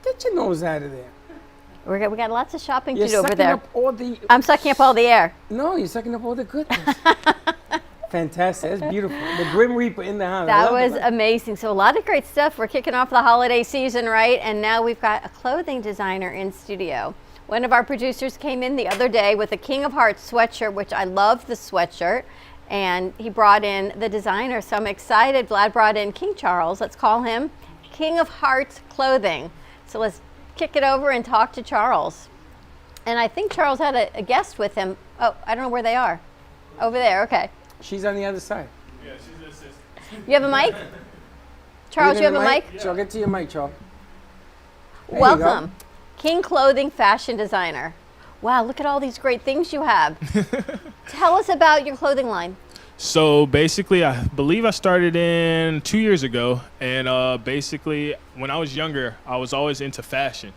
get your nose out of there? We got lots of shopping You're to do over sucking there. up all the. I'm sucking up all the air. No, you're sucking up all the goodness. Fantastic. That's beautiful. The Grim Reaper in the house. I That love was it. amazing. So a lot of great stuff. We're kicking off the holiday season, right? And now we've got a clothing designer in studio. One of our producers came in the other day with a King of Hearts sweatshirt, which I love the sweatshirt. And he brought in the designer. So I'm excited. Vlad brought in King Charles. Let's call him King of Hearts Clothing. So let's kick it over and talk to Charles. And I think Charles had a guest with him. Oh, I don't know where they are. Over there. Okay. She's on the other side. Yeah, she's the assistant. You have a mic? Charles, you have a mic? So get to your mic, Charles. There you Welcome. go. King Clothing Fashion Designer. Wow, look at all these great things you have. Tell us about your clothing line. So basically, I believe I started in 2 years ago, and basically, when I was younger, I was always into fashion.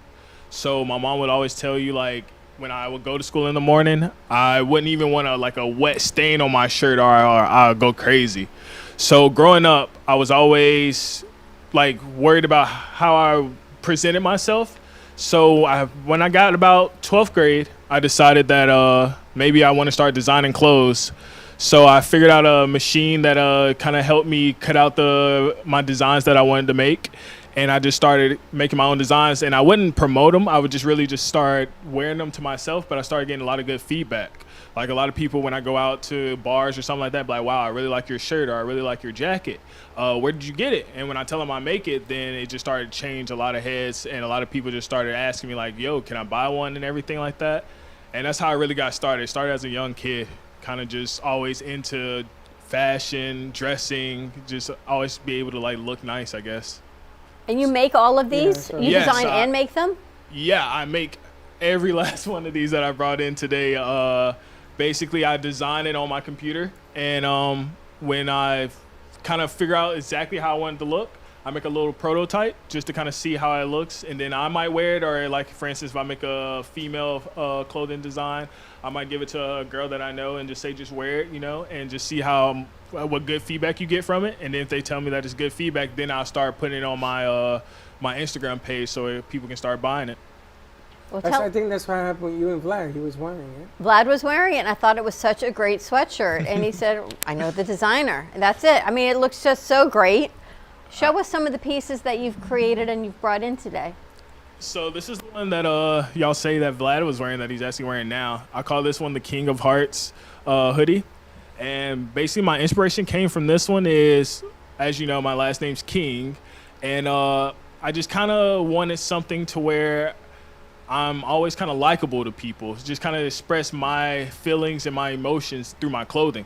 So my mom would always tell you, like, when I would go to school in the morning, I wouldn't even want a wet stain on my shirt, or I would go crazy. So growing up, I was always like worried about how I presented myself. So when I got about 12th grade, I decided that maybe I want to start designing clothes. So I figured out a machine that kind of helped me cut out my designs that I wanted to make. And I just started making my own designs, and I wouldn't promote them. I would just really just start wearing them to myself, but I started getting a lot of good feedback. Like a lot of people, when I go out to bars or something like that, be like, wow, I really like your shirt, or I really like your jacket. Where did you get it? And when I tell them I make it, then it just started to change a lot of heads, and a lot of people just started asking me like, yo, can I buy one and everything like that? And that's how I really got started. It started as a young kid, kind of just always into fashion, dressing, just always be able to like look nice, I guess. And you make all of these? You Yes, design and make them? Yeah, I make every last one of these that I brought in today. Basically, I design it on my computer, and when I kind of figure out exactly how I want it to look, I make a little prototype just to kind of see how it looks, and then I might wear it, or like, for instance, if I make a female clothing design, I might give it to a girl that I know and just say, just wear it, and just see what good feedback you get from it. And then if they tell me that it's good feedback, then I'll start putting it on my my Instagram page so people can start buying it. Well, I think that's what happened with you and Vlad. He was wearing it. Vlad was wearing it, and I thought it was such a great sweatshirt. And he said, I know the designer. And that's it. I mean, it looks just so great. Show us some of the pieces that you've created and you've brought in today. So this is the one that y'all say that Vlad was wearing, that he's actually wearing now. I call this one the King of Hearts hoodie. And basically my inspiration came from this one is, as you know, my last name's King. And I just kind of wanted something to where I'm always kind of likable to people, just kind of express my feelings and my emotions through my clothing.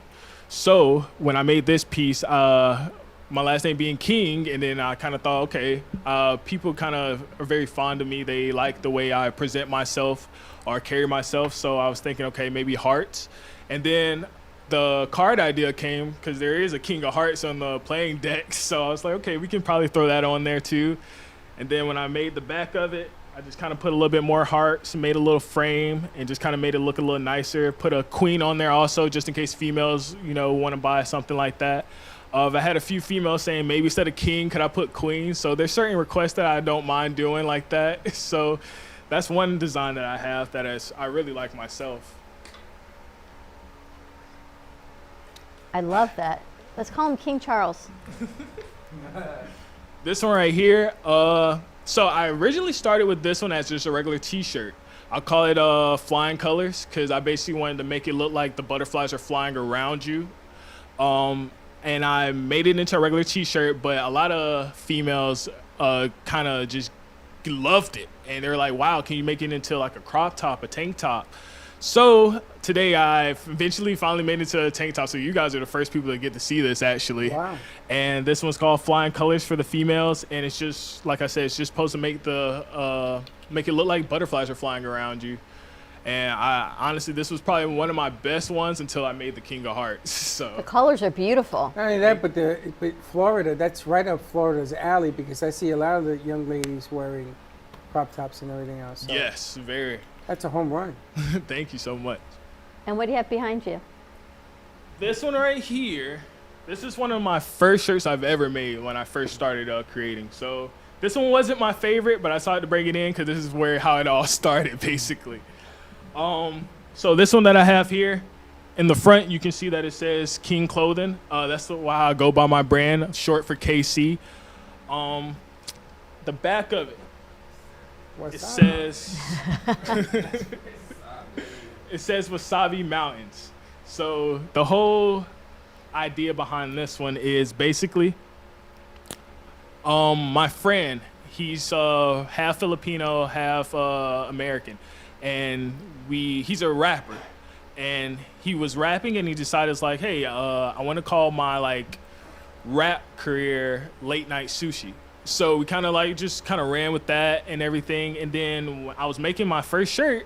So when I made this piece, my last name being King, and then I kind of thought, okay, people kind of are very fond of me. They like the way I present myself or carry myself. So I was thinking, okay, maybe hearts. And then the card idea came because there is a King of Hearts on the playing deck. So I was like, okay, we can probably throw that on there too. And then when I made the back of it, I just kind of put a little bit more hearts, made a little frame, and just kind of made it look a little nicer. Put a queen on there also, just in case females, want to buy something like that. I had a few females saying maybe instead of king, could I put queen? So there's certain requests that I don't mind doing like that. So that's one design that I have that I really like myself. I love that. Let's call him King Charles. This one right here, so I originally started with this one as just a regular t-shirt. I'll call it Flying Colors because I basically wanted to make it look like the butterflies are flying around you. And I made it into a regular t-shirt, but a lot of females kind of just loved it. And they're like, wow, can you make it into like a crop top, a tank top? So today I finally made it into a tank top. So you guys are the first people to get to see this actually. Wow. And this one's called Flying Colors for the females. And it's just, like I said, it's just supposed to make make it look like butterflies are flying around you. And I honestly, this was probably one of my best ones until I made the King of Hearts. So The colors are beautiful. Not only that, but Florida, that's right up Florida's alley because I see a lot of the young ladies wearing crop tops and everything else. So yes, very. That's a home run. Thank you so much. And what do you have behind you? This one right here, this is one of my first shirts I've ever made when I first started creating. So this one wasn't my favorite, but I decided to bring it in because this is how it all started, basically. So this one that I have here, in the front, you can see that it says King Clothing. That's why I go by my brand, short for KC. The back of it, it says it says Wasabi Mountains. So the whole idea behind this one is basically my friend, he's half Filipino, half American, and he's a rapper, and he was rapping and he decided, it's like, hey, I want to call my rap career Late Night Sushi. So we kind of just ran with that and everything. And then when I was making my first shirt,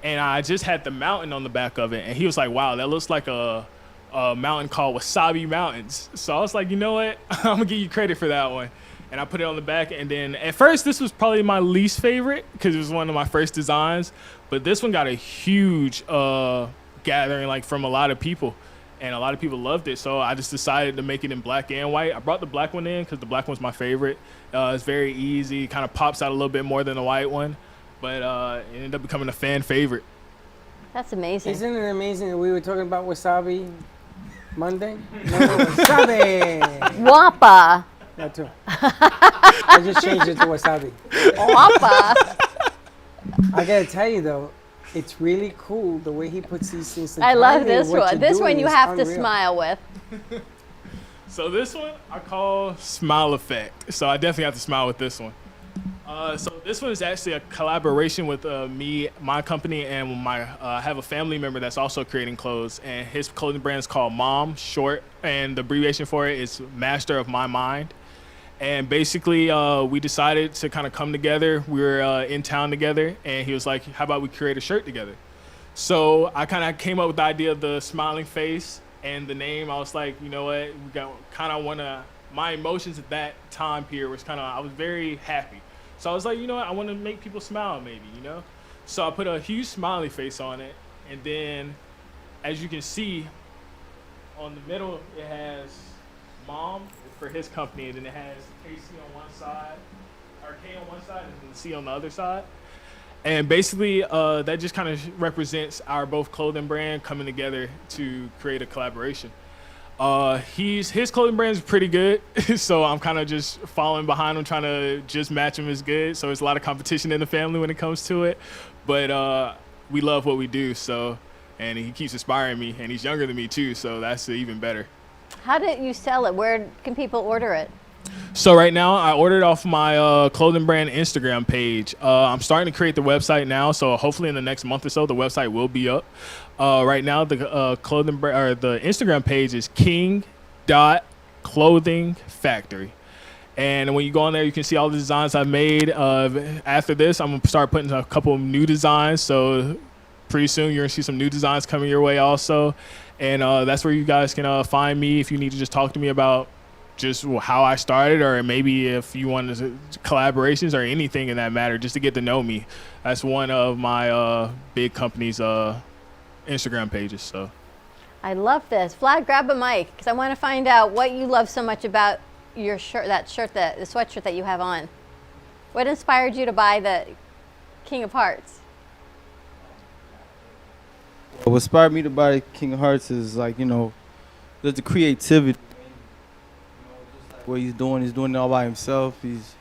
and I just had the mountain on the back of it, and he was like, wow, that looks like a mountain called Wasabi Mountains. So I was like, you know what, I'm gonna give you credit for that one. And I put it on the back, and then at first this was probably my least favorite because it was one of my first designs, but this one got a huge gathering like from a lot of people, and a lot of people loved it. So I just decided to make it in black and white. I brought the black one in because the black one's my favorite. It's very easy, kind of pops out a little bit more than the white one, but it ended up becoming a fan favorite. That's amazing. Isn't it amazing that we were talking about wasabi Monday? No, wasabi. Wappa. That too. I just changed it to wasabi. Wappa. I gotta tell you though, it's really cool the way he puts these things together. I love this What one. you're This doing one you is have to unreal. smile with. So this one I call Smile Effect. So I definitely have to smile with this one. So this one is actually a collaboration with me, my company, and I have a family member that's also creating clothes, and his clothing brand is called Mom, short, and the abbreviation for it is Master of My Mind. And basically, we decided to kind of come together. We were in town together, and he was like, how about we create a shirt together? So I kind of came up with the idea of the smiling face and the name. I was like, you know what, we got kind of want to, my emotions at that time period was kind of, I was very happy. So I was like, you know what, I want to make people smile maybe, you know? So I put a huge smiley face on it, and then as you can see, on the middle, it has Mom for his company, and then it has KC on one side, or K on one side, and then C on the other side. And basically, that just kind of represents our both clothing brand coming together to create a collaboration. His clothing brand is pretty good, so I'm kind of just following behind him, trying to just match him as good. So there's a lot of competition in the family when it comes to it, but we love what we do. So, and he keeps inspiring me, and he's younger than me too, so that's even better. How did you sell it? Where can people order it? So right now, I ordered off my clothing brand Instagram page. I'm starting to create the website now, so hopefully in the next month or so, the website will be up. Right now, the clothing brand or the Instagram page is king.clothingfactory. And when you go on there, you can see all the designs I've made. After this, I'm gonna start putting a couple of new designs. So pretty soon, you're gonna see some new designs coming your way also. And that's where you guys can find me if you need to just talk to me about just how I started, or maybe if you want collaborations or anything in that matter, just to get to know me. That's one of my big company's Instagram pages. So I love this. Vlad, grab a mic because I want to find out what you love so much about your shirt, the sweatshirt that you have on. What inspired you to buy the King of Hearts? What inspired me to buy King of Hearts is like, there's the creativity. What he's doing it all by himself. He's,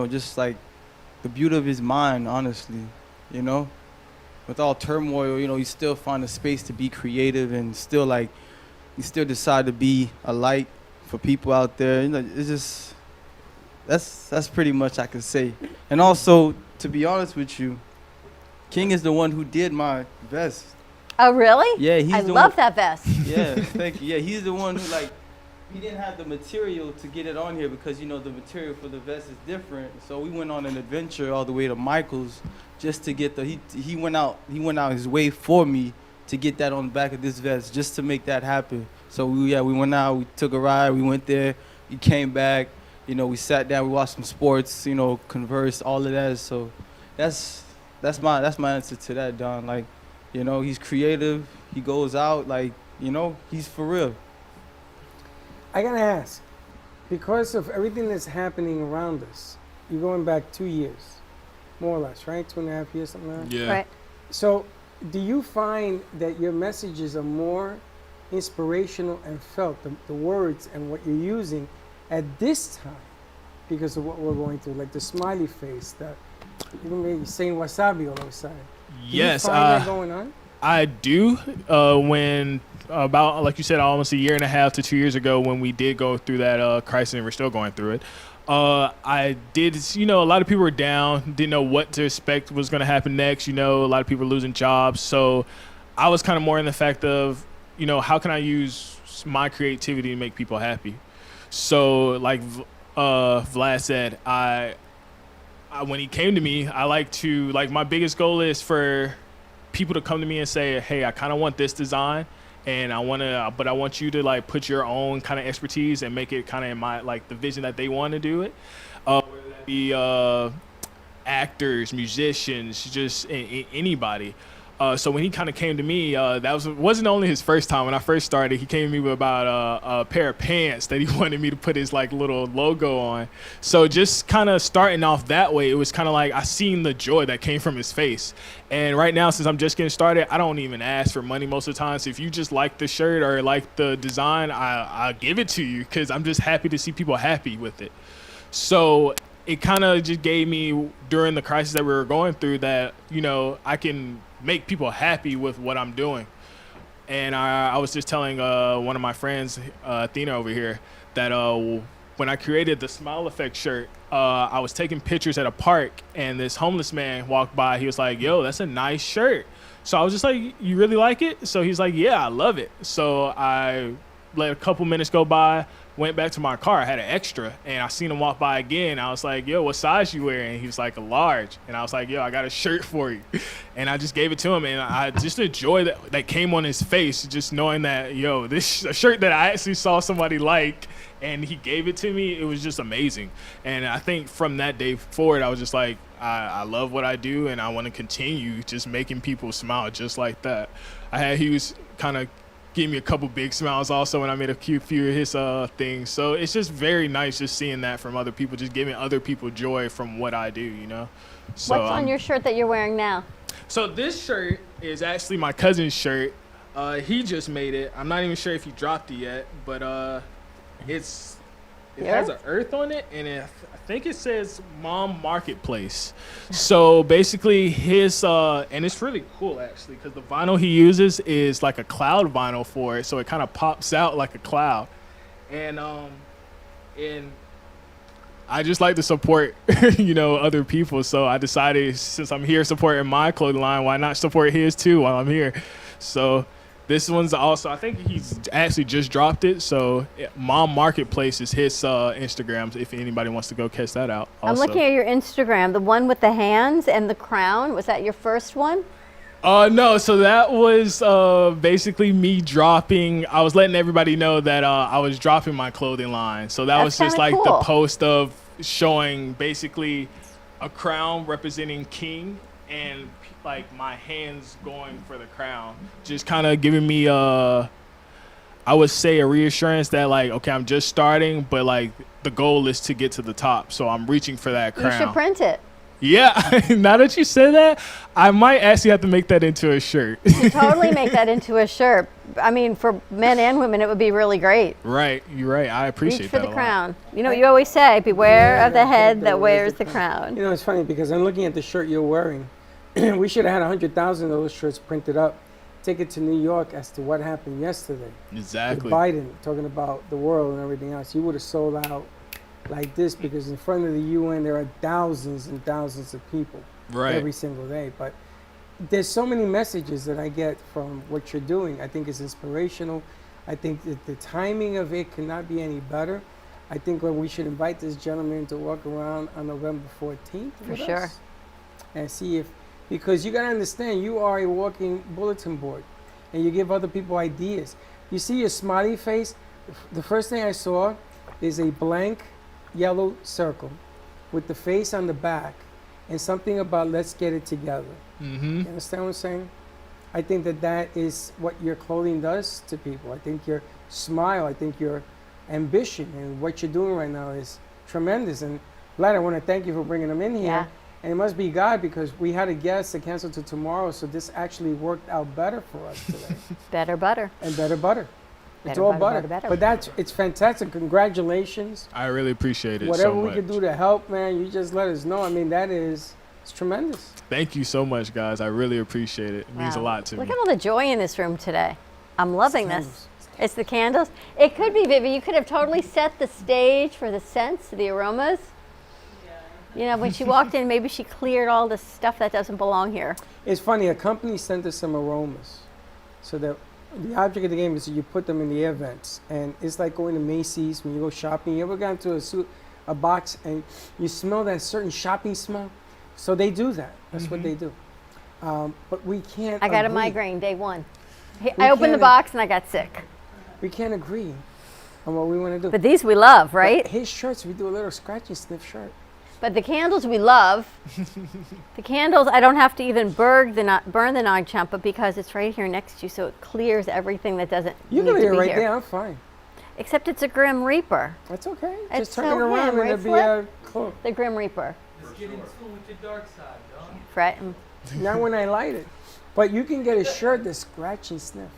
just like the beauty of his mind, honestly, with all turmoil, you still find a space to be creative and still you still decide to be a light for people out there. It's just, that's pretty much I can say. And also, to be honest with you, King is the one who did my vest. Oh, really? Yeah, I love that vest. Yeah, thank you. Yeah, he's the one who he didn't have the material to get it on here because, the material for the vest is different. So we went on an adventure all the way to Michael's just to get he went out his way for me to get that on the back of this vest just to make that happen. So we went out, we took a ride, we went there, we came back, we sat down, we watched some sports, conversed, all of that. So that's my answer to that, Don. He's creative, he goes out, he's for real. I gotta ask, because of everything that's happening around us, you're going back 2 years, more or less, right? 2.5 years, something like that? Yeah. Right. So do you find that your messages are more inspirational and felt, the words and what you're using at this time because of what we're going through, like the smiley face, that you're saying wasabi all of a sudden? Yes. Do you find that going on? I do. When about, like you said, almost 1.5 years to 2 years ago, when we did go through that crisis, and we're still going through it, I did, a lot of people were down, didn't know what to expect was going to happen next. A lot of people were losing jobs. So I was kind of more in the fact of, how can I use my creativity to make people happy? So like Vlad said, I when he came to me, I like to, like, my biggest goal is for people to come to me and say, hey, I kind of want this design, and I want you to, like, put your own kind of expertise and make it kind of in my, like, the vision that they want to do it. Whether that be actors, musicians, just anybody. So when he kind of came to me, that wasn't only his first time. When I first started, he came to me with about a pair of pants that he wanted me to put his like little logo on. So just kind of starting off that way, it was kind of like I seen the joy that came from his face. And right now, since I'm just getting started, I don't even ask for money most of the time. So if you just like the shirt or like the design, I'll give it to you because I'm just happy to see people happy with it. So it kind of just gave me during the crisis that we were going through that, you know, I can make people happy with what I'm doing. And I was just telling one of my friends, Athena over here, that when I created the Smile Effect shirt, I was taking pictures at a park and this homeless man walked by. He was like, yo, that's a nice shirt. So I was just like, you really like it? So he's like, yeah, I love it. So I let a couple minutes go by, went back to my car. I had an extra, and I seen him walk by again. I was like, yo, what size you wearing? He was like, a large. And I was like, yo, I got a shirt for you. And I just gave it to him, and I just the joy that came on his face, just knowing that, yo, this a shirt that I actually saw somebody like, and he gave it to me. It was just amazing. And I think from that day forward, I was just like, I love what I do, and I want to continue just making people smile just like that. He was kind of gave me a couple big smiles also when I made a few of his things. So it's just very nice just seeing that from other people, just giving other people joy from what I do, you know. So, what's on your shirt that you're wearing now? So this shirt is actually my cousin's shirt. He just made it. I'm not even sure if he dropped it yet, but it has an earth on it, and I think it says Mom Marketplace. So basically his, and it's really cool actually, because the vinyl he uses is like a cloud vinyl for it, so it kind of pops out like a cloud. And I just like to support, you know, other people. So I decided, since I'm here supporting my clothing line, why not support his too while I'm here? So this one's also, I think he's actually just dropped it. So Mom Marketplace is his Instagram, if anybody wants to go catch that out. Also. I'm looking at your Instagram, the one with the hands and the crown. Was that your first one? No, so that was basically me dropping. I was letting everybody know that I was dropping my clothing line. So that was just like cool. the post of showing basically a crown representing king and like my hands going for the crown, just kind of giving me I would say a reassurance that like, okay, I'm just starting, but like the goal is to get to the top, so I'm reaching for that crown. You should print it. Yeah, now that you said that, I might actually have to make that into a shirt. You should totally make that into a shirt. I mean, for men and women, it would be really great. Right, you're right. I appreciate Reach for that the crown. You know what you always say, beware of the head that wears the crown. You know, it's funny because I'm looking at the shirt you're wearing. We should have had 100,000 of those shirts printed up, take it to New York as to what happened yesterday. Exactly. With Biden talking about the world and everything else. You would have sold out like this because in front of the UN there are thousands and thousands of people every single day. But there's so many messages that I get from what you're doing. I think it's inspirational. I think that the timing of it cannot be any better. I think we should invite this gentleman to walk around on November 14th with us and see if, because you got to understand, you are a walking bulletin board and you give other people ideas. You see your smiley face? The first thing I saw is a blank yellow circle with the face on the back and something about let's get it together. Mm-hmm. You understand what I'm saying? I think that is what your clothing does to people. I think your smile, I think your ambition and what you're doing right now is tremendous. And Vlad, I want to thank you for bringing them in here. Yeah. And it must be God because we had a guest that canceled to tomorrow, so this actually worked out better for us today. Better butter. And better butter. It's Better all butter, butter. butter, butter. But it's fantastic. Congratulations. I really appreciate it. Whatever so we much. can do to help, man, you just let us know. I mean, it's tremendous. Thank you so much, guys. I really appreciate it. It means a lot to me. Look at all the joy in this room today. I'm loving this. It's the candles. It could be, Vivi, you could have totally set the stage for the scents, the aromas. You know, when she walked in, maybe she cleared all the stuff that doesn't belong here. It's funny, a company sent us some aromas. So that the object of the game is that you put them in the air vents. And it's like going to Macy's when you go shopping. You ever gone to a box and you smell that certain shopping smell. So they do that. That's what they do. But we can't. I got a agree. migraine day one. We I opened the can't- box and I got sick. We can't agree on what we want to do. But these we love, But right? his shirts, we do a little scratch and sniff shirt. But the candles we love. The candles, I don't have to even burn the Nag Champa because it's right here next to you, so it clears everything that doesn't You need can to leave it be right here. there. I'm fine. Except it's a Grim Reaper. That's okay. It's Just turn so it around him, and right, it'll be Flip? close. The Grim Reaper. Let's get in tune with your dark side, dog. Right? Not when I light it. But you can get a shirt that's scratch and sniff.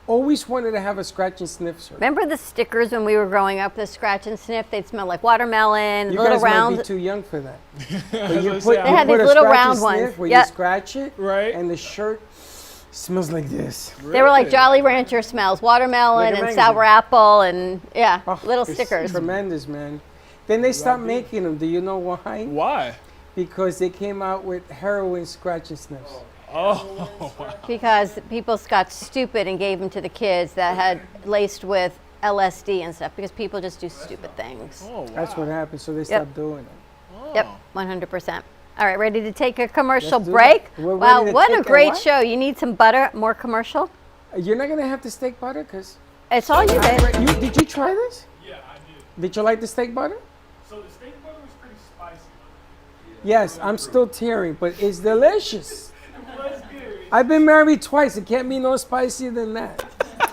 Always wanted to have a scratch and sniff shirt. Remember the stickers when we were growing up, the scratch and sniff? They'd smell like watermelon, You little guys round. might be too young for that. They They had these little round ones. Where Yep. you scratch it, right? And the shirt smells like this. They were like Jolly Rancher smells, watermelon Like a and magazine. sour apple and yeah, little It's stickers. Tremendous, man. Then they stopped making them. Do you know why? Why? Because they came out with heroin scratch and sniffs. Oh. Because people got stupid and gave them to the kids that had laced with LSD and stuff because people just do stupid things. Oh, wow. That's what happened. So they Yep. stopped doing it. Yep, 100%. All right, ready to take a commercial Let's do break? that. We're Wow, ready to what a take great what? show. You need some butter, more commercial? You're not gonna have the steak butter, cause It's all you, babe. Did you try this? Yeah, I did. Did you like the steak butter? So the steak butter was pretty spicy. Yes, I'm still tearing, but it's delicious. I've been married twice. It can't be no spicier than that.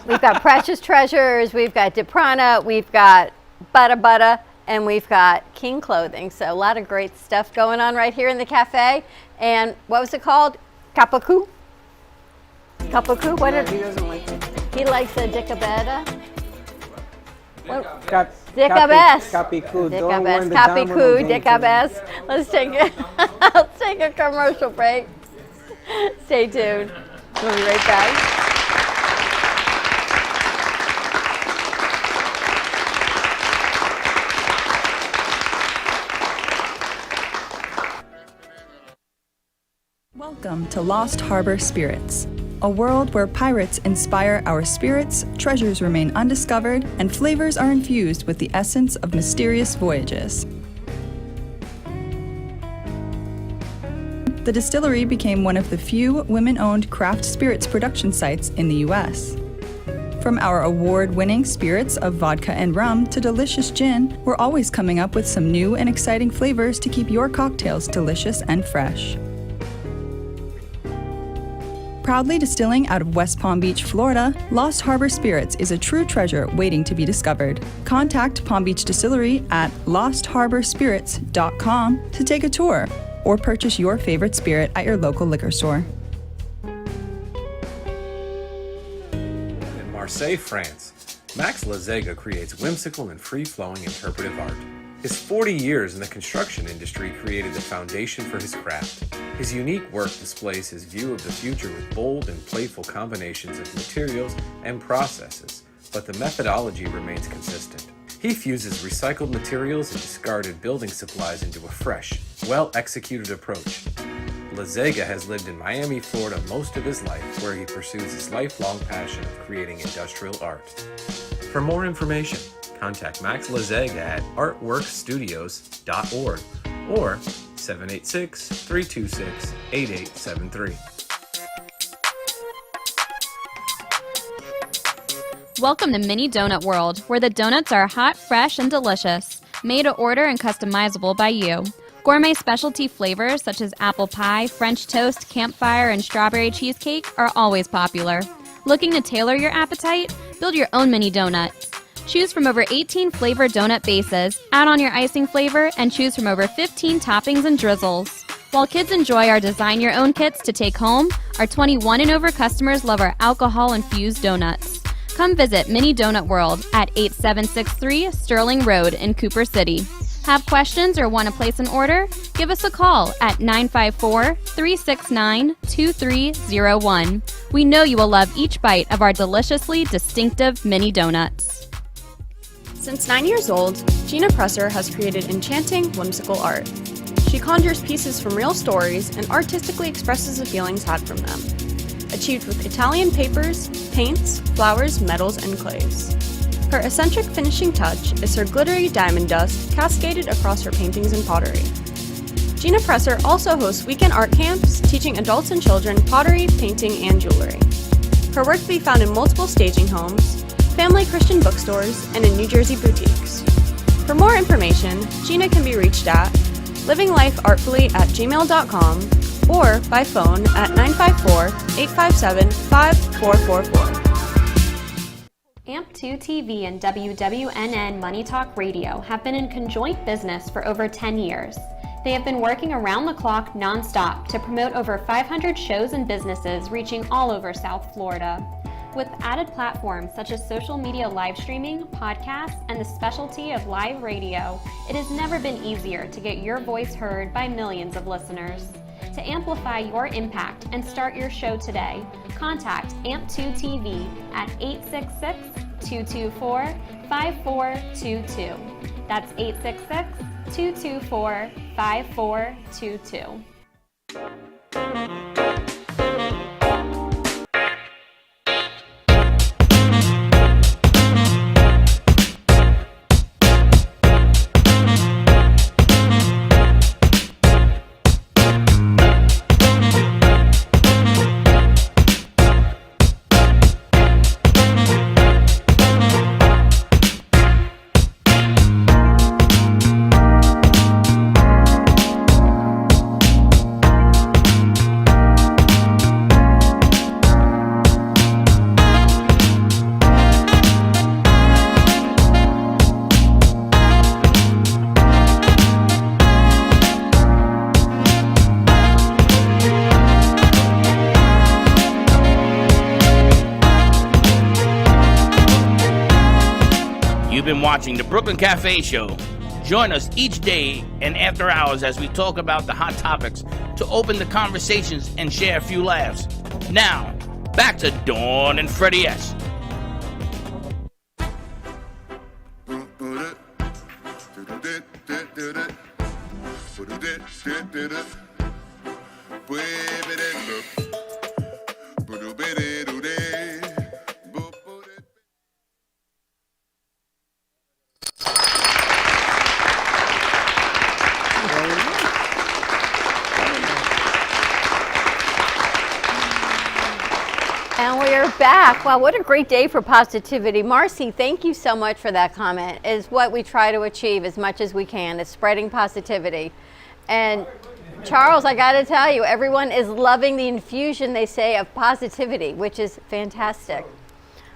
We've got Precious Treasures, we've got Deprana, we've got Butter, and we've got King Clothing. So a lot of great stuff going on right here in the cafe. And what was it called? Kapaku? Kapaku? What No, did he doesn't like it. he likes the Dicabetta? Cap- Dicabes. Capicu. Don't Dicabes. win the domino Capicu, game tonight. Dicabes. Let's take a commercial break. Stay tuned. We'll be right back. Welcome to Lost Harbor Spirits, a world where pirates inspire our spirits, treasures remain undiscovered, and flavors are infused with the essence of mysterious voyages. The distillery became one of the few women-owned craft spirits production sites in the U.S. From our award-winning spirits of vodka and rum to delicious gin, we're always coming up with some new and exciting flavors to keep your cocktails delicious and fresh. Proudly distilling out of West Palm Beach, Florida, Lost Harbor Spirits is a true treasure waiting to be discovered. Contact Palm Beach Distillery at lostharborspirits.com to take a tour or purchase your favorite spirit at your local liquor store. In Marseille, France, Max Lazega creates whimsical and free-flowing interpretive art. His 40 years in the construction industry created the foundation for his craft. His unique work displays his view of the future with bold and playful combinations of materials and processes, but the methodology remains consistent. He fuses recycled materials and discarded building supplies into a fresh, well-executed approach. Lazega has lived in Miami, Florida most of his life, where he pursues his lifelong passion of creating industrial art. For more information, contact Max Lazega at artworkstudios.org or 786-326-8873. Welcome to Mini Donut World, where the donuts are hot, fresh, and delicious, made to order and customizable by you. Gourmet specialty flavors such as apple pie, French toast, campfire, and strawberry cheesecake are always popular. Looking to tailor your appetite? Build your own mini donuts. Choose from over 18 flavored donut bases, add on your icing flavor, and choose from over 15 toppings and drizzles. While kids enjoy our design your own kits to take home, our 21 and over customers love our alcohol-infused donuts. Come visit Mini Donut World at 8763 Sterling Road in Cooper City. Have questions or want to place an order? Give us a call at 954-369-2301. We know you will love each bite of our deliciously distinctive mini donuts. Since 9 years old, Gina Presser has created enchanting, whimsical art. She conjures pieces from real stories and artistically expresses the feelings had from them. Achieved with Italian papers, paints, flowers, metals, and clays. Her eccentric finishing touch is her glittery diamond dust cascaded across her paintings and pottery. Gina Presser also hosts weekend art camps, teaching adults and children pottery, painting, and jewelry. Her work can be found in multiple staging homes, family Christian bookstores, and in New Jersey boutiques. For more information, Gina can be reached at livinglifeartfully@gmail.com or by phone at 954-857-5444. AMP2 TV and WWNN Money Talk Radio have been in conjoint business for over 10 years. They have been working around the clock nonstop to promote over 500 shows and businesses reaching all over South Florida. With added platforms such as social media live streaming, podcasts, and the specialty of live radio, it has never been easier to get your voice heard by millions of listeners. To amplify your impact and start your show today, contact AMP2 TV at 866-224-5422. That's 866-224-5422. You've been watching the Brooklyn Cafe Show. Join us each day and after hours as we talk about the hot topics to open the conversations and share a few laughs. Now, back to Dawn and Freddie S. And we're back. Wow, what a great day for positivity. Marcy, thank you so much for that comment. Is what we try to achieve as much as we can, is spreading positivity. And Charles, I got to tell you, everyone is loving the infusion, they say, of positivity, which is fantastic.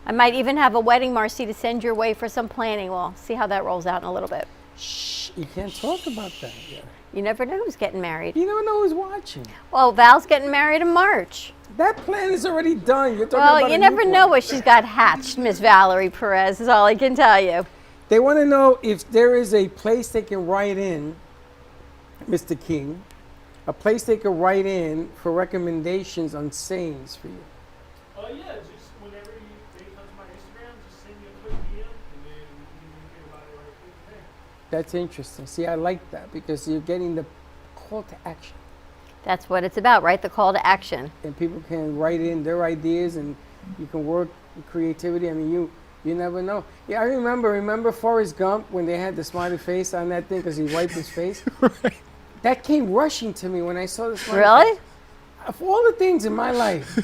I might even have a wedding, Marcy, to send your way for some planning. We'll see how that rolls out in a little bit. Shh, you can't talk about that yet. You never know who's getting married. You never know who's watching. Well, Val's getting married in March. That plan is already done. You're talking Well, about you a never new know plan. what she's got hatched, Miss Valerie Perez, is all I can tell you. They want to know if there is a place they can write in, Mr. King, a place they can write in for recommendations on sayings for you. Yeah, just whenever they come to my Instagram, just send me a quick DM, and then we can get about it right there. That's interesting. See, I like that because you're getting the call to action. That's what it's about, right? The call to action. And people can write in their ideas and you can work with creativity. I mean, you never know. Yeah, I remember Forrest Gump when they had the smiley face on that thing because he wiped his face. Right. That came rushing to me when I saw the smiley Really? face. Of all the things in my life.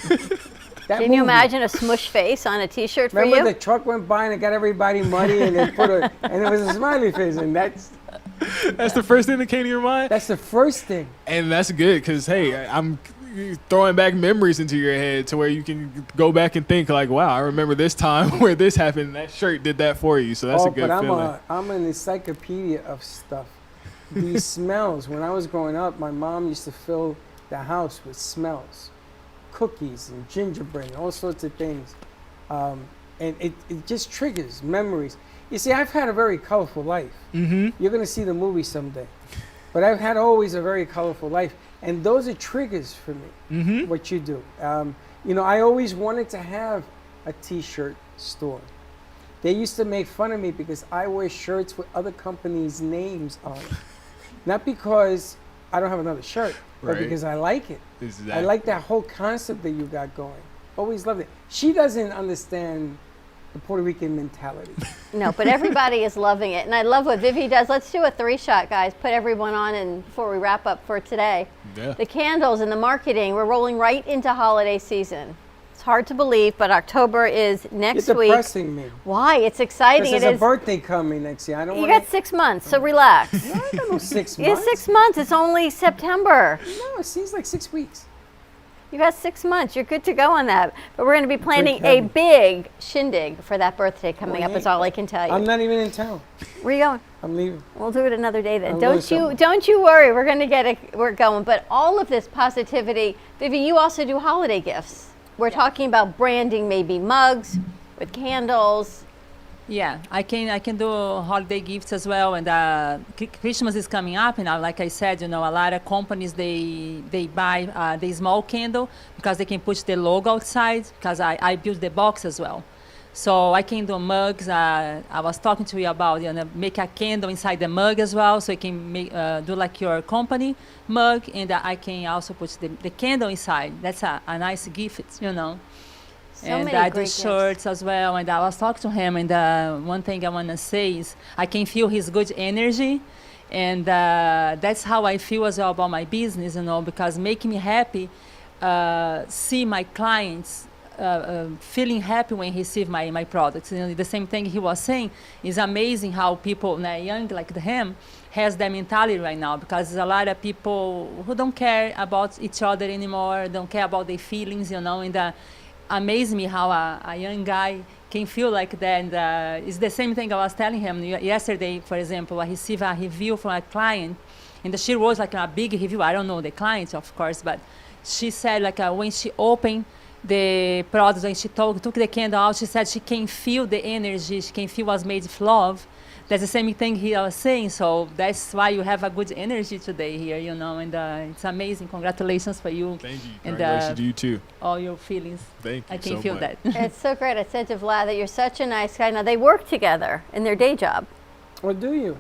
That Can you movie. imagine a smush face on a T-shirt for Remember you? the truck went by and it got everybody muddy and they put and it was a smiley face and that's the first thing that came to your mind? That's the first thing. And that's good because, hey, I'm throwing back memories into your head to where you can go back and think like, wow, I remember this time where this happened and that shirt did that for you. So that's a good but feeling. I'm an encyclopedia of stuff. These smells. When I was growing up, my mom used to fill the house with smells. Cookies and gingerbread and all sorts of things. And it just triggers memories. You see, I've had a very colorful life. Mm-hmm. You're going to see the movie someday. But I've had always a very colorful life. And those are triggers for me, what you do. You know, I always wanted to have a T-shirt store. They used to make fun of me because I wear shirts with other companies' names on it. Not because I don't have another shirt, but Right. because I like it. Exactly. I like that whole concept that you got going. Always loved it. She doesn't understand the Puerto Rican mentality. No, but everybody is loving it. And I love what Vivi does. Let's do a 3-shot, guys. Put everyone on and before we wrap up for today. Yeah. The candles and the marketing, we're rolling right into holiday season. It's hard to believe, but October is next You're week. depressing me. Why? It's exciting. There's It a is. birthday coming next year. I don't You want got 6 months, so relax. No, I got no 6 It's months. 6 months. It's only September. No, it seems like 6 weeks. You got 6 months. You're good to go on that. But we're going to be planning a heavy. big shindig for that birthday coming Well, up. Is all I can tell you. I'm not even in town. Where you going? I'm leaving. We'll do it another day then. I'm going Don't you worry. We're going to get it. We're going. But all of this positivity, Vivi, you also do holiday gifts. We're talking about branding, maybe mugs with candles. Yeah, I can do holiday gifts as well, and Christmas is coming up, and like I said, a lot of companies they buy the small candle because they can put the logo outside. Because I build the box as well, so I can do mugs. I was talking to you about make a candle inside the mug as well, so you can make do like your company mug, and I can also put the candle inside. That's a nice gift, So and many I do great gifts. shirts as well. And I was talking to him, and one thing I want to say is I can feel his good energy, and that's how I feel as well about my business, because making me happy, see my clients feeling happy when receive my products. The same thing he was saying is amazing how people young like him has that mentality right now, because there's a lot of people who don't care about each other anymore, don't care about their feelings, and amazes me how a young guy can feel like that. And it's the same thing I was telling him yesterday. For example, I received a review from a client, and she wrote like a big review. I don't know the client, of course, but she said like when she opened the product and she took the candle out, she said she can feel the energy, she can feel what's made of love. That's the same thing he was saying. So that's why you have a good energy today here, and it's amazing. Congratulations for you. Thank you. And Congratulations to you too. all your feelings. Thank you I can so feel much. that. It's so great. I said to Vlad that you're such a nice guy. Now they work together in their day job. What do you?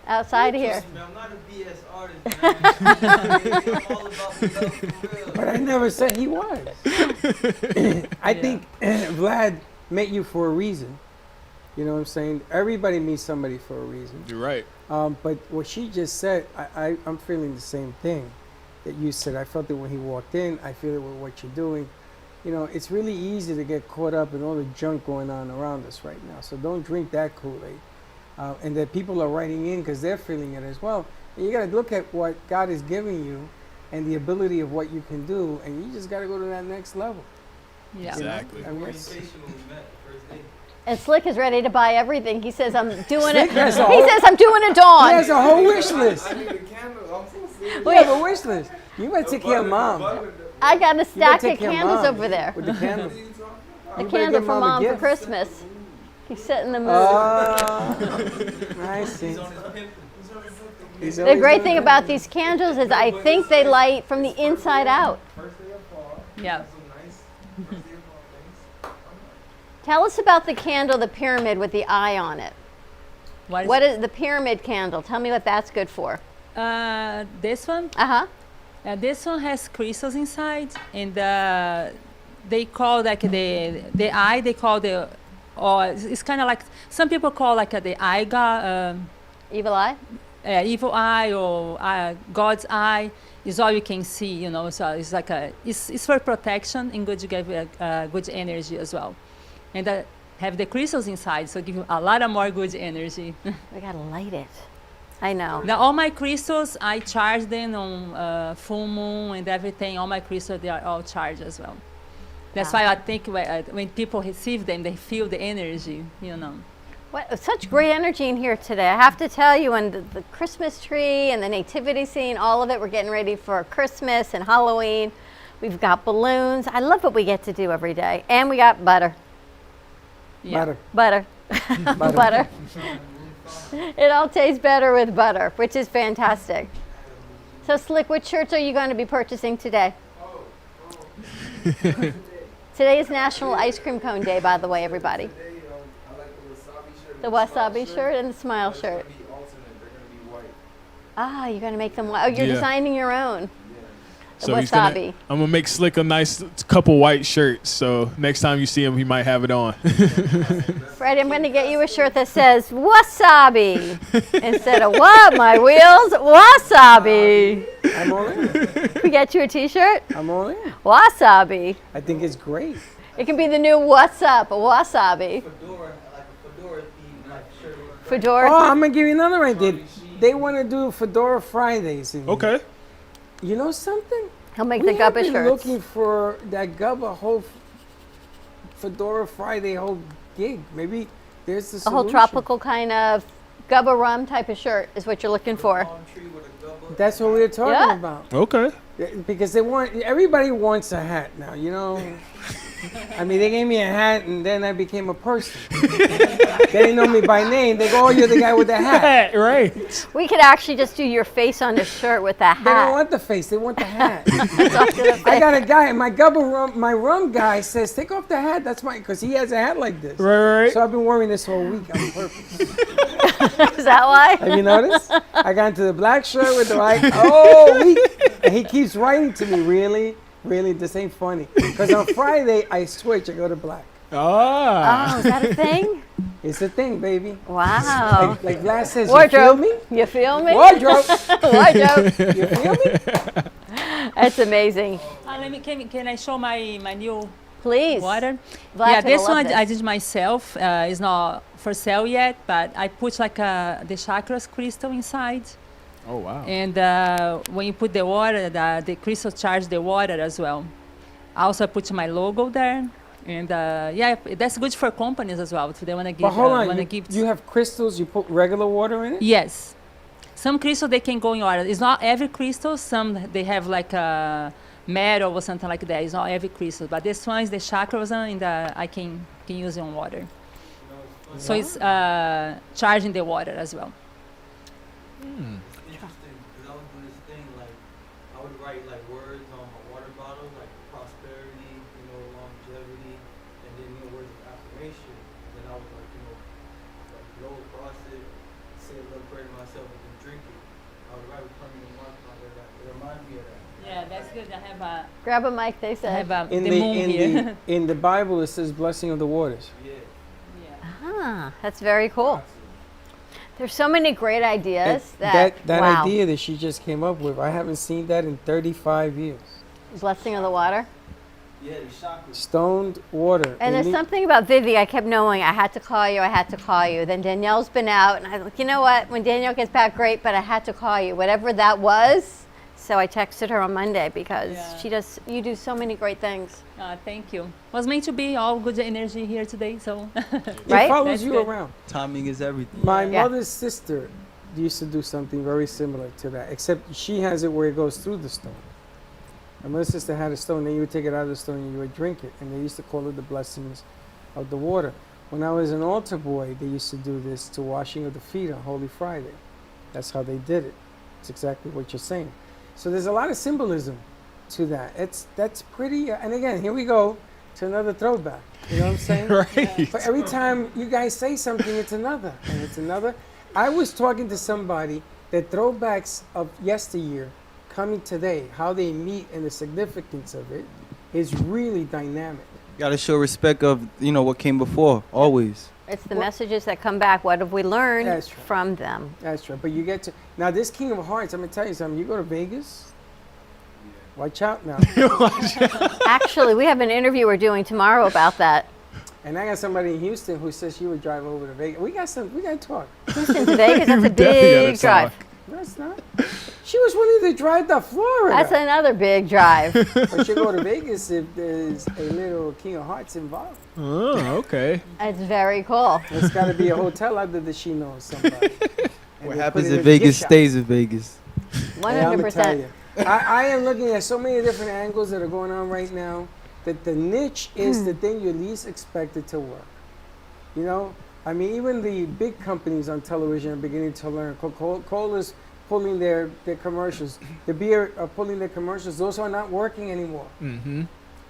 Outside here. I'm not a BS artist, man. I'm all about the love for real. But I never said he was. I think Vlad met you for a reason. You know what I'm saying? Everybody meets somebody for a reason. You're right. But what she just said, I'm feeling the same thing that you said. I felt it when he walked in. I feel it with what you're doing. It's really easy to get caught up in all the junk going on around us right now. So don't drink that Kool-Aid. And that people are writing in because they're feeling it as well. And you got to look at what God is giving you and the ability of what you can do, and you just got to go to that next level. Yeah. Exactly. I mean, And Slick is ready to buy everything. He says, I'm doing Slick it. has He a whole- says, I'm doing a dawn. He has a whole wish list. I need a candle. I'm so serious. You have a wish list. You better take care of mom. I got a You stack better of take care of candles Mom over there. With the candle. The You better candle give for Mom a Mom for gift. Christmas. He's setting the mood. I see. He's The always great doing thing that. about these candles is I think they light from the inside out. Yeah. Tell us about the candle, the pyramid with the eye on it. What is the pyramid candle? Tell me what that's good for. This one? Uh-huh. This one has crystals inside, and they call like the eye, they call or it's kind of like, some people call like the eye god. Evil eye? Evil eye or God's eye is all you can see, so it's like it's for protection and good to give good energy as well. And have the crystals inside, so give you a lot of more good energy. We gotta light it. I know. Now all my crystals, I charge them on full moon and everything. All my crystals, they are all charged as well. That's why I think when people receive them, they feel the energy, What, such great energy in here today. I have to tell you, and the Christmas tree and the nativity scene, all of it, we're getting ready for Christmas and Halloween. We've got balloons. I love what we get to do every day. And we got butter. Yeah. Butter. Butter. It all tastes better with butter, which is fantastic. So Slick, which shirts are you going to be purchasing today? Today is National Ice Cream Cone Day, by the way, everybody. The wasabi shirt and the smile shirt. Ah, you're going to make them white. Oh, you're Yeah. designing your own. So Wasabi. I'm gonna make Slick a nice couple white shirts. So next time you see him, he might have it on. Freddie, I'm going to get you a shirt that says wasabi instead of what? My wheels? Wasabi. I'm all in. We get you a T-shirt? I'm all in. Wasabi. I think it's great. It can be the new what's up, wasabi. Fedora. Oh, I'm gonna give you another idea. They want to do Fedora Fridays. Okay. You know something? He'll make We the have Gubba been shirts. looking for that Gubba whole Fedora Friday whole gig. Maybe there's the A solution. whole tropical kind of Gubba rum type of shirt is what you're looking for. That's what we were talking Yeah. about. Okay. Yeah, because everybody wants a hat now, you know. I mean, they gave me a hat, and then I became a person. They didn't know me by name. They go, "Oh, you're the guy with the hat." Right. We could actually just do your face on the shirt with that They don't hat. want the face; they want the hat. That's all to the I face. got a guy, my my rum guy says, "Take off the hat." That's mine, because he has a hat like this. Right. So I've been wearing this whole week on purpose. Is that why? Have you noticed? I got into the black shirt with the white whole week, and he keeps writing to me, really, this ain't funny. Because on Friday, I switch, I go to black. Ah. Oh, is that a thing? It's a thing, baby. Wow. Like Vlad says, Wardrobe. you feel me? You feel me? Wardrobe. Wardrobe. You feel me? That's amazing. Can I show my new Please. water? Vlad's Yeah, gonna this love one this. I did myself. It's not for sale yet, but I put like the chakras crystal inside. Oh wow. And when you put the water, the crystal charge the water as well. I also put my logo there. And yeah, that's good for companies as well if they want to give. But hold on, wanna you have crystals, you put regular water in it? Yes. Some crystals they can go in water. It's not every crystal. Some they have like a metal or something like that. It's not every crystal, but this one is the chakras and I can use it on water. So it's charging the water as well. Interesting, because I was doing this thing like I would write like words on my water bottle, like prosperity, longevity, and then words of affirmation. Then I would like blow across it, say a little prayer to myself, and then drink it. I would write with permanent mark on it. It reminds me of that. Yeah, that's good. I have a. Grab a mic, they I said. have In the moon here. in the Bible, it says blessing of the waters. Ah, that's very cool. There's so many great ideas That wow. idea that she just came up with, I haven't seen that in 35 years. Blessing of the water. Yeah, the chakras. Stoned water. And there's something about Vivi, I kept knowing I had to call you. Then Danielle's been out, and I was like, you know what? When Danielle gets back, great, but I had to call you. Whatever that was. So I texted her on Monday because you do so many great things. Thank you. Was meant to be all good energy here today, so. It follows you around. Timing is everything. My mother's sister used to do something very similar to that, except she has it where it goes through the stone. My mother's sister had a stone, then you would take it out of the stone and you would drink it, and they used to call it the blessings of the water. When I was an altar boy, they used to do this to washing of the feet on Holy Friday. That's how they did it. It's exactly what you're saying. So there's a lot of symbolism to that. That's pretty. And again, here we go to another throwback. You know what I'm saying? Right. But every time you guys say something, it's another, and it's another. I was talking to somebody that throwbacks of yesteryear coming today, how they meet and the significance of it, is really dynamic. Got to show respect of what came before, always. It's the messages that come back. What have we learned That's right. from them? That's right. But you get to now this King of Hearts. I'm gonna tell you something. You go to Vegas. Watch out now. Actually, we have an interview we're doing tomorrow about that. And I got somebody in Houston who says she would drive over to Vegas. We got to talk. Houston to Vegas, that's We a definitely big gotta drive. talk. No, it's not. She was willing to drive to Florida. That's another big drive. But you go to Vegas if there's a little King of Hearts involved. Oh, okay. It's very cool. There's got to be a hotel out there that she knows somebody. And What they happens put it in a Vegas gift shop. stays in Vegas. Hey, I'ma 100%. tell you. I am looking at so many different angles that are going on right now that the niche is the thing you least expected to work. You know, I mean, even the big companies on television are beginning to learn. Coca-Cola's pulling their commercials. The beer are pulling their commercials. Those are not working anymore. Mm-hmm.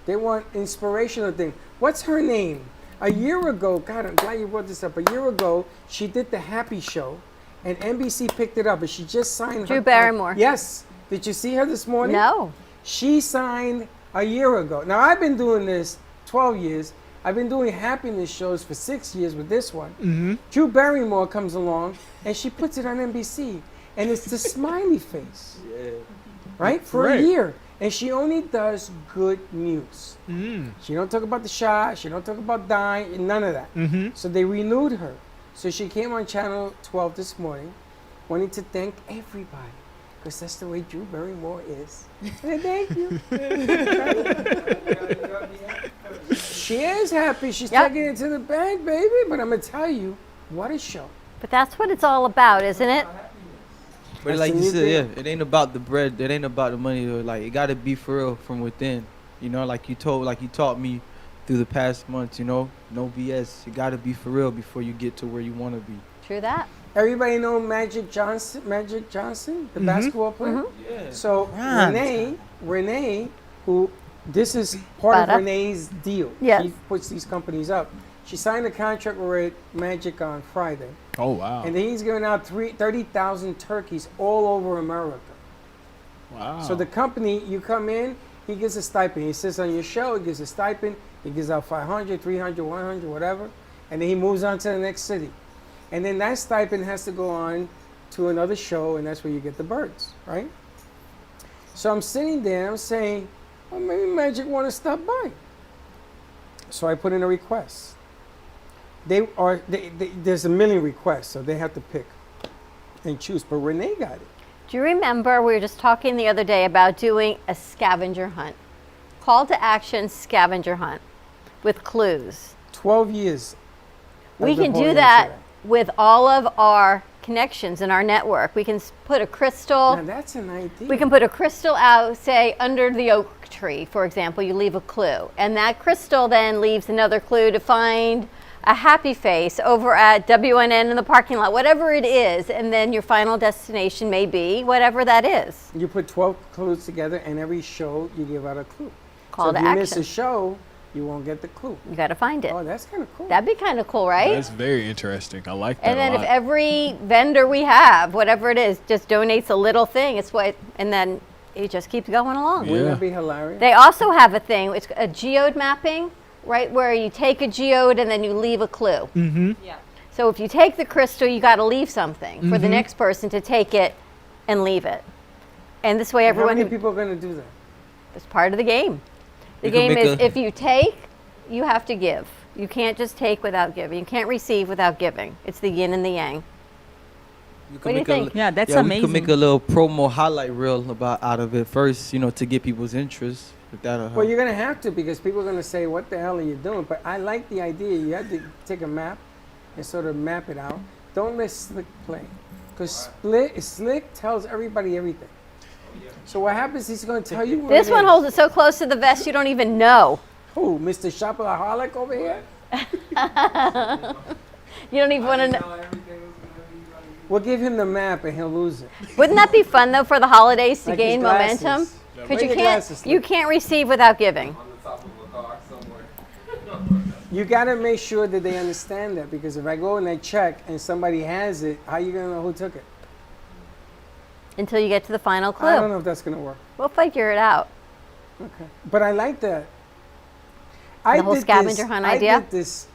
They want inspirational thing. What's her name? A year ago, God, I'm glad you brought this up. A year ago, she did the Happy Show, and NBC picked it up, and she just signed Drew her. Barrymore. Yes. Did you see her this morning? No. She signed a year ago. Now, I've been doing this 12 years. I've been doing happiness shows for 6 years with this one. Mm-hmm. Drew Barrymore comes along, and she puts it on NBC. And it's the smiley face, Yeah. right? For a Right. year. And she only does good news. Mm. She don't talk about the shot. She don't talk about dying. None of that. Mm-hmm. So they renewed her. So she came on Channel 12 this morning, wanting to thank everybody, because that's the way Drew Barrymore is. And thank you. She is happy. She's Yep. taking it to the bank, baby. But I'm gonna tell you, what a show. But that's what it's all about, isn't it? But That's like the you new said, thing. yeah, it ain't about the bread. It ain't about the money. Though. Like it gotta be for real from within. You know, like you taught me through the past months. You know, no BS. You gotta be for real before you get to where you wanna be. True that. Everybody know Magic Johnson, the Mhm. basketball player? Yeah. So Right. Renee, who this is part Butter. of Renee's deal. Yes. She puts these companies up. She signed a contract with Magic on Friday. Oh wow. And then he's giving out 30,000 turkeys all over America. Wow. So the company, you come in, he gives a stipend. He sits on your show, he gives a stipend. He gives out 500, 300, 100, whatever. And then he moves on to the next city. And then that stipend has to go on to another show, and that's where you get the birds, right? So I'm sitting there, I'm saying, well, maybe Magic want to stop by. So I put in a request. There's a million requests, so they have to pick and choose. But Renee got it. Do you remember we were just talking the other day about doing a scavenger hunt? Call to action scavenger hunt with clues. 12 years. We I've been can do holding that on to with all of our connections in our network. We can put a crystal. Now that's an idea. We can put a crystal out, say, under the oak tree, for example. You leave a clue. And that crystal then leaves another clue to find a happy face over at WNN in the parking lot, whatever it is. And then your final destination may be whatever that is. You put 12 clues together, and every show you give out a clue. Call so to if you miss action. a show, you won't get the clue. You got to find it. Oh, that's kind of cool. That'd be kind of cool, right? That's very interesting. I like that And then a if lot. every vendor we have, whatever it is, just donates a little thing, it's what, and then it just keeps going along. Wouldn't that be hilarious? They also have a thing, it's a geode mapping, right, where you take a geode and then you leave a clue. Mm-hmm. Yeah. So if you take the crystal, you got to leave something for the Mhm. next person to take it and leave it. And this way How everyone many people are going to do that? it's part of the game. The You can game make is a- if you take, you have to give. You can't just take without giving. You can't receive without giving. It's the yin and the yang. You What do you make think? Yeah, that's We amazing. could make a little promo highlight reel about out of it first, you know, to get people's interest. If that'll help. Well, you're going to have to, because people are going to say, what the hell are you doing? But I like the idea. You have to take a map and sort of map it out. Don't let Slick play. Because Slick tells everybody everything. So what happens, he's going to tell you where This it one is. holds it so close to the vest you don't even know. Who, Mr. Shopaholic over here? You don't even want to know. We'll give him the map and he'll lose it. Wouldn't that be fun though for the holidays to Like his gain glasses. momentum? Yeah, Because wear you your glasses, can't, you can't receive without giving. You got to make sure that they understand that, because if I go and I check and somebody has it, how are you going to know who took it? Until you get to the final clue. I don't know if that's going to work. We'll figure it out. Okay. But I like that. The whole scavenger hunt idea? I did this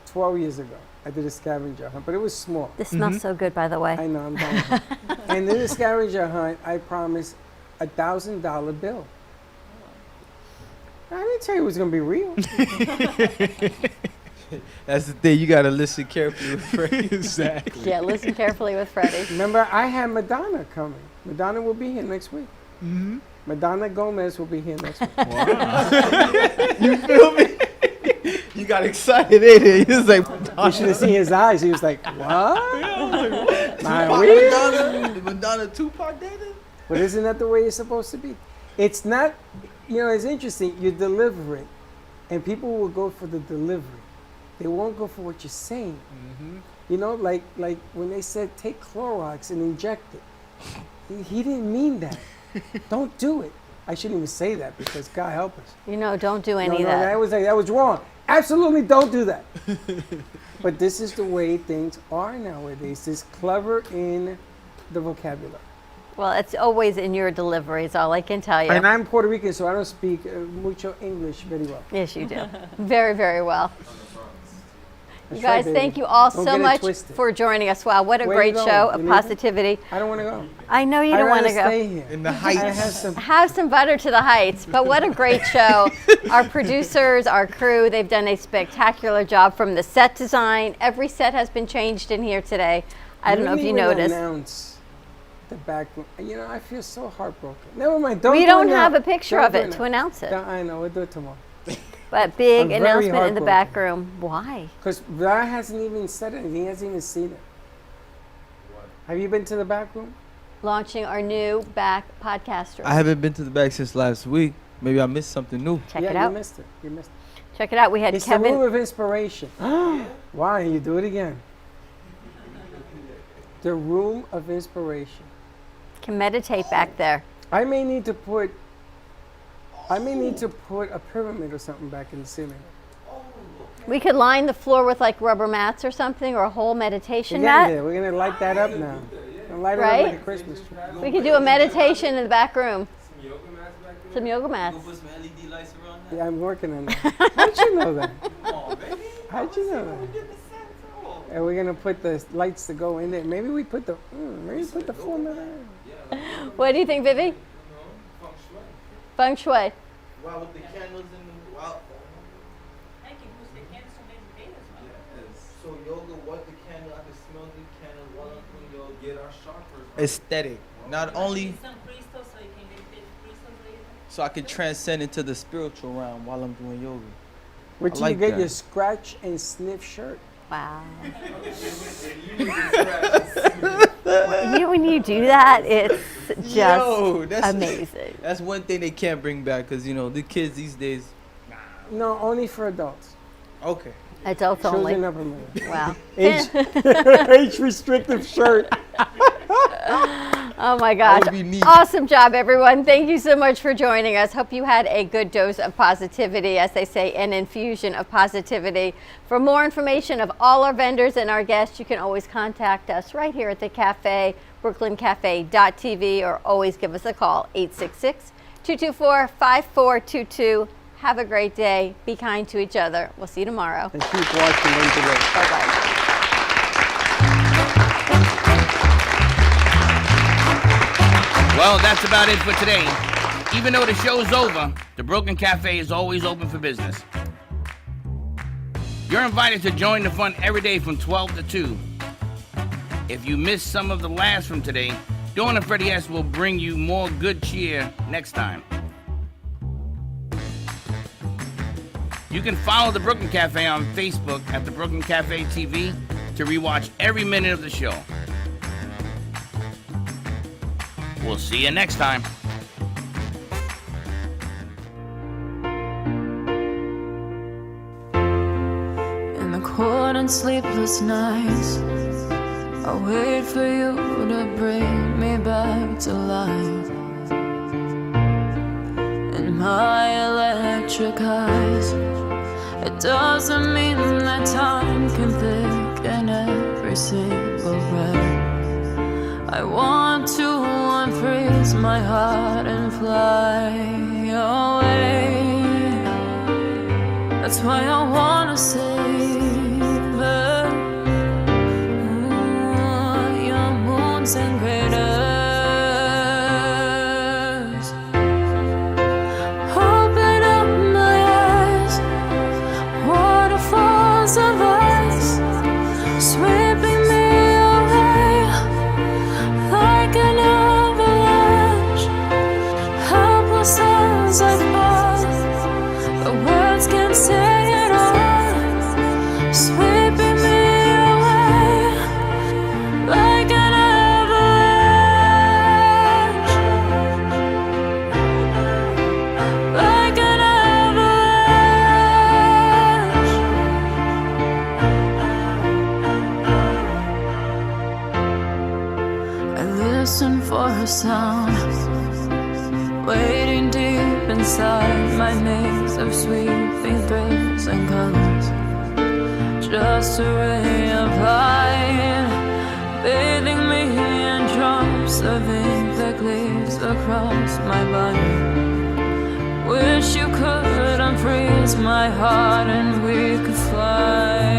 12 years ago. I did a scavenger hunt, but it was small. This smells so good, by the way. I know, I'm dying. And in the scavenger hunt, I promised $1,000 bill. I didn't tell you it was going to be real. That's the thing. You gotta listen carefully with Freddie. Exactly. Yeah, listen carefully with Freddie. Remember, I had Madonna coming. Madonna will be here next week. Mm-hmm. Madonna Gomez will be here next week. You feel me? You got excited, ain't it? He was like, You should have seen his eyes. He was like, what? My Tupac, weird? Madonna, Tupac dated? But isn't that the way it's supposed to be? It's not, it's interesting. You deliver it, and people will go for the delivery. They won't go for what you're saying. Mm-hmm. Like when they said take Clorox and inject it. He didn't mean that. Don't do it. I shouldn't even say that, because God help us. Don't do any No, of that. that was wrong. Absolutely don't do that. But this is the way things are nowadays. It's clever in the vocabulary. Well, it's always in your delivery, is all I can tell you. And I'm Puerto Rican, so I don't speak mucho English very well. Yes, you do. Very, very well. You That's right, guys, baby. thank you all Don't so get it much twisted. for joining us. Wow, what a Where great you show going? of You leaving? positivity. I don't want to go. I know you I'd don't want to rather go. stay here. In the I heights. Have some butter to the heights. But what a great show. Our producers, our crew, they've done a spectacular job from the set design. Every set has been changed in here today. I don't know if you didn't even noticed. announce the back room. You know, I feel so heartbroken. Never mind. Don't We do don't it now. have a picture Don't of do it now. to announce it. I know. We'll do it tomorrow. But big I'm very announcement in the heartbroken. back room. Why? Because Vlad hasn't even said anything. He hasn't even seen it. Have you been to the back room? Launching our new back podcast room. I haven't been to the back since last week. Maybe I missed something new. Check yeah, it out. You missed it. You missed it. Check it out. We had It's Kevin. the room of inspiration. Why? You do it again. The room of inspiration. Can meditate back there. I may need to put a pyramid or something back in the ceiling. We could line the floor with like rubber mats or something, or a whole meditation We're getting mat. there. We're gonna light that up now. We'll light it up Right? like a Christmas tree. We could do a meditation in the back room. Some yoga mats. Yeah, I'm working on that. How'd you know that? How'd you know that? And we're gonna put the lights to go in there. Maybe we put the formula there. What do you think, Vivi? Feng Shui. Wow, with the candles and wow. So yoga, what the candle? I can smell the candle while I'm doing yoga. Get our chakras. Aesthetic, not only. So I can transcend into the spiritual realm while I'm doing yoga. Wait I till like you get that. your scratch and sniff shirt. Wow. When you do that, it's just Yo, that's amazing. That's one thing they can't bring back because you know the kids these days. No, only for adults. Okay. Adults only. Children never mind. Wow. Age restrictive shirt. Oh my gosh. would be neat. Awesome job, everyone. Thank you so much for joining us. Hope you had a good dose of positivity, as they say, an infusion of positivity. For more information of all our vendors and our guests, you can always contact us right here at the cafe, brooklyncafe.tv, or always give us a call, 866-224-5422. Have a great day. Be kind to each other. We'll see you tomorrow. And keep watching Linda. Bye-bye. Well, that's about it for today. Even though the show's over, the Brooklyn Cafe is always open for business. You're invited to join the fun every day from 12 to 2. If you missed some of the laughs from today, Dawn and Freddie S. will bring you more good cheer next time. You can follow the Brooklyn Cafe on Facebook at the Brooklyn Cafe TV to rewatch every minute of the show. We'll see you next time. In the cold and sleepless nights, I wait for you to bring me back to life. In my electric eyes, it doesn't mean that time can thicken every single breath. I want to unfreeze my heart and fly away. That's why I wanna save it. Your moons and craters. Open up my eyes, waterfalls of ice, sweeping me away like an avalanche. Helpless as I fall, the words can't say it all, sweeping me away like an avalanche, like an avalanche. I listen for a sound, waiting deep inside my maze of sweeping thrills and colors. Just a ray of light, bathing me in drops of ink that across my body. Wish you could unfreeze my heart and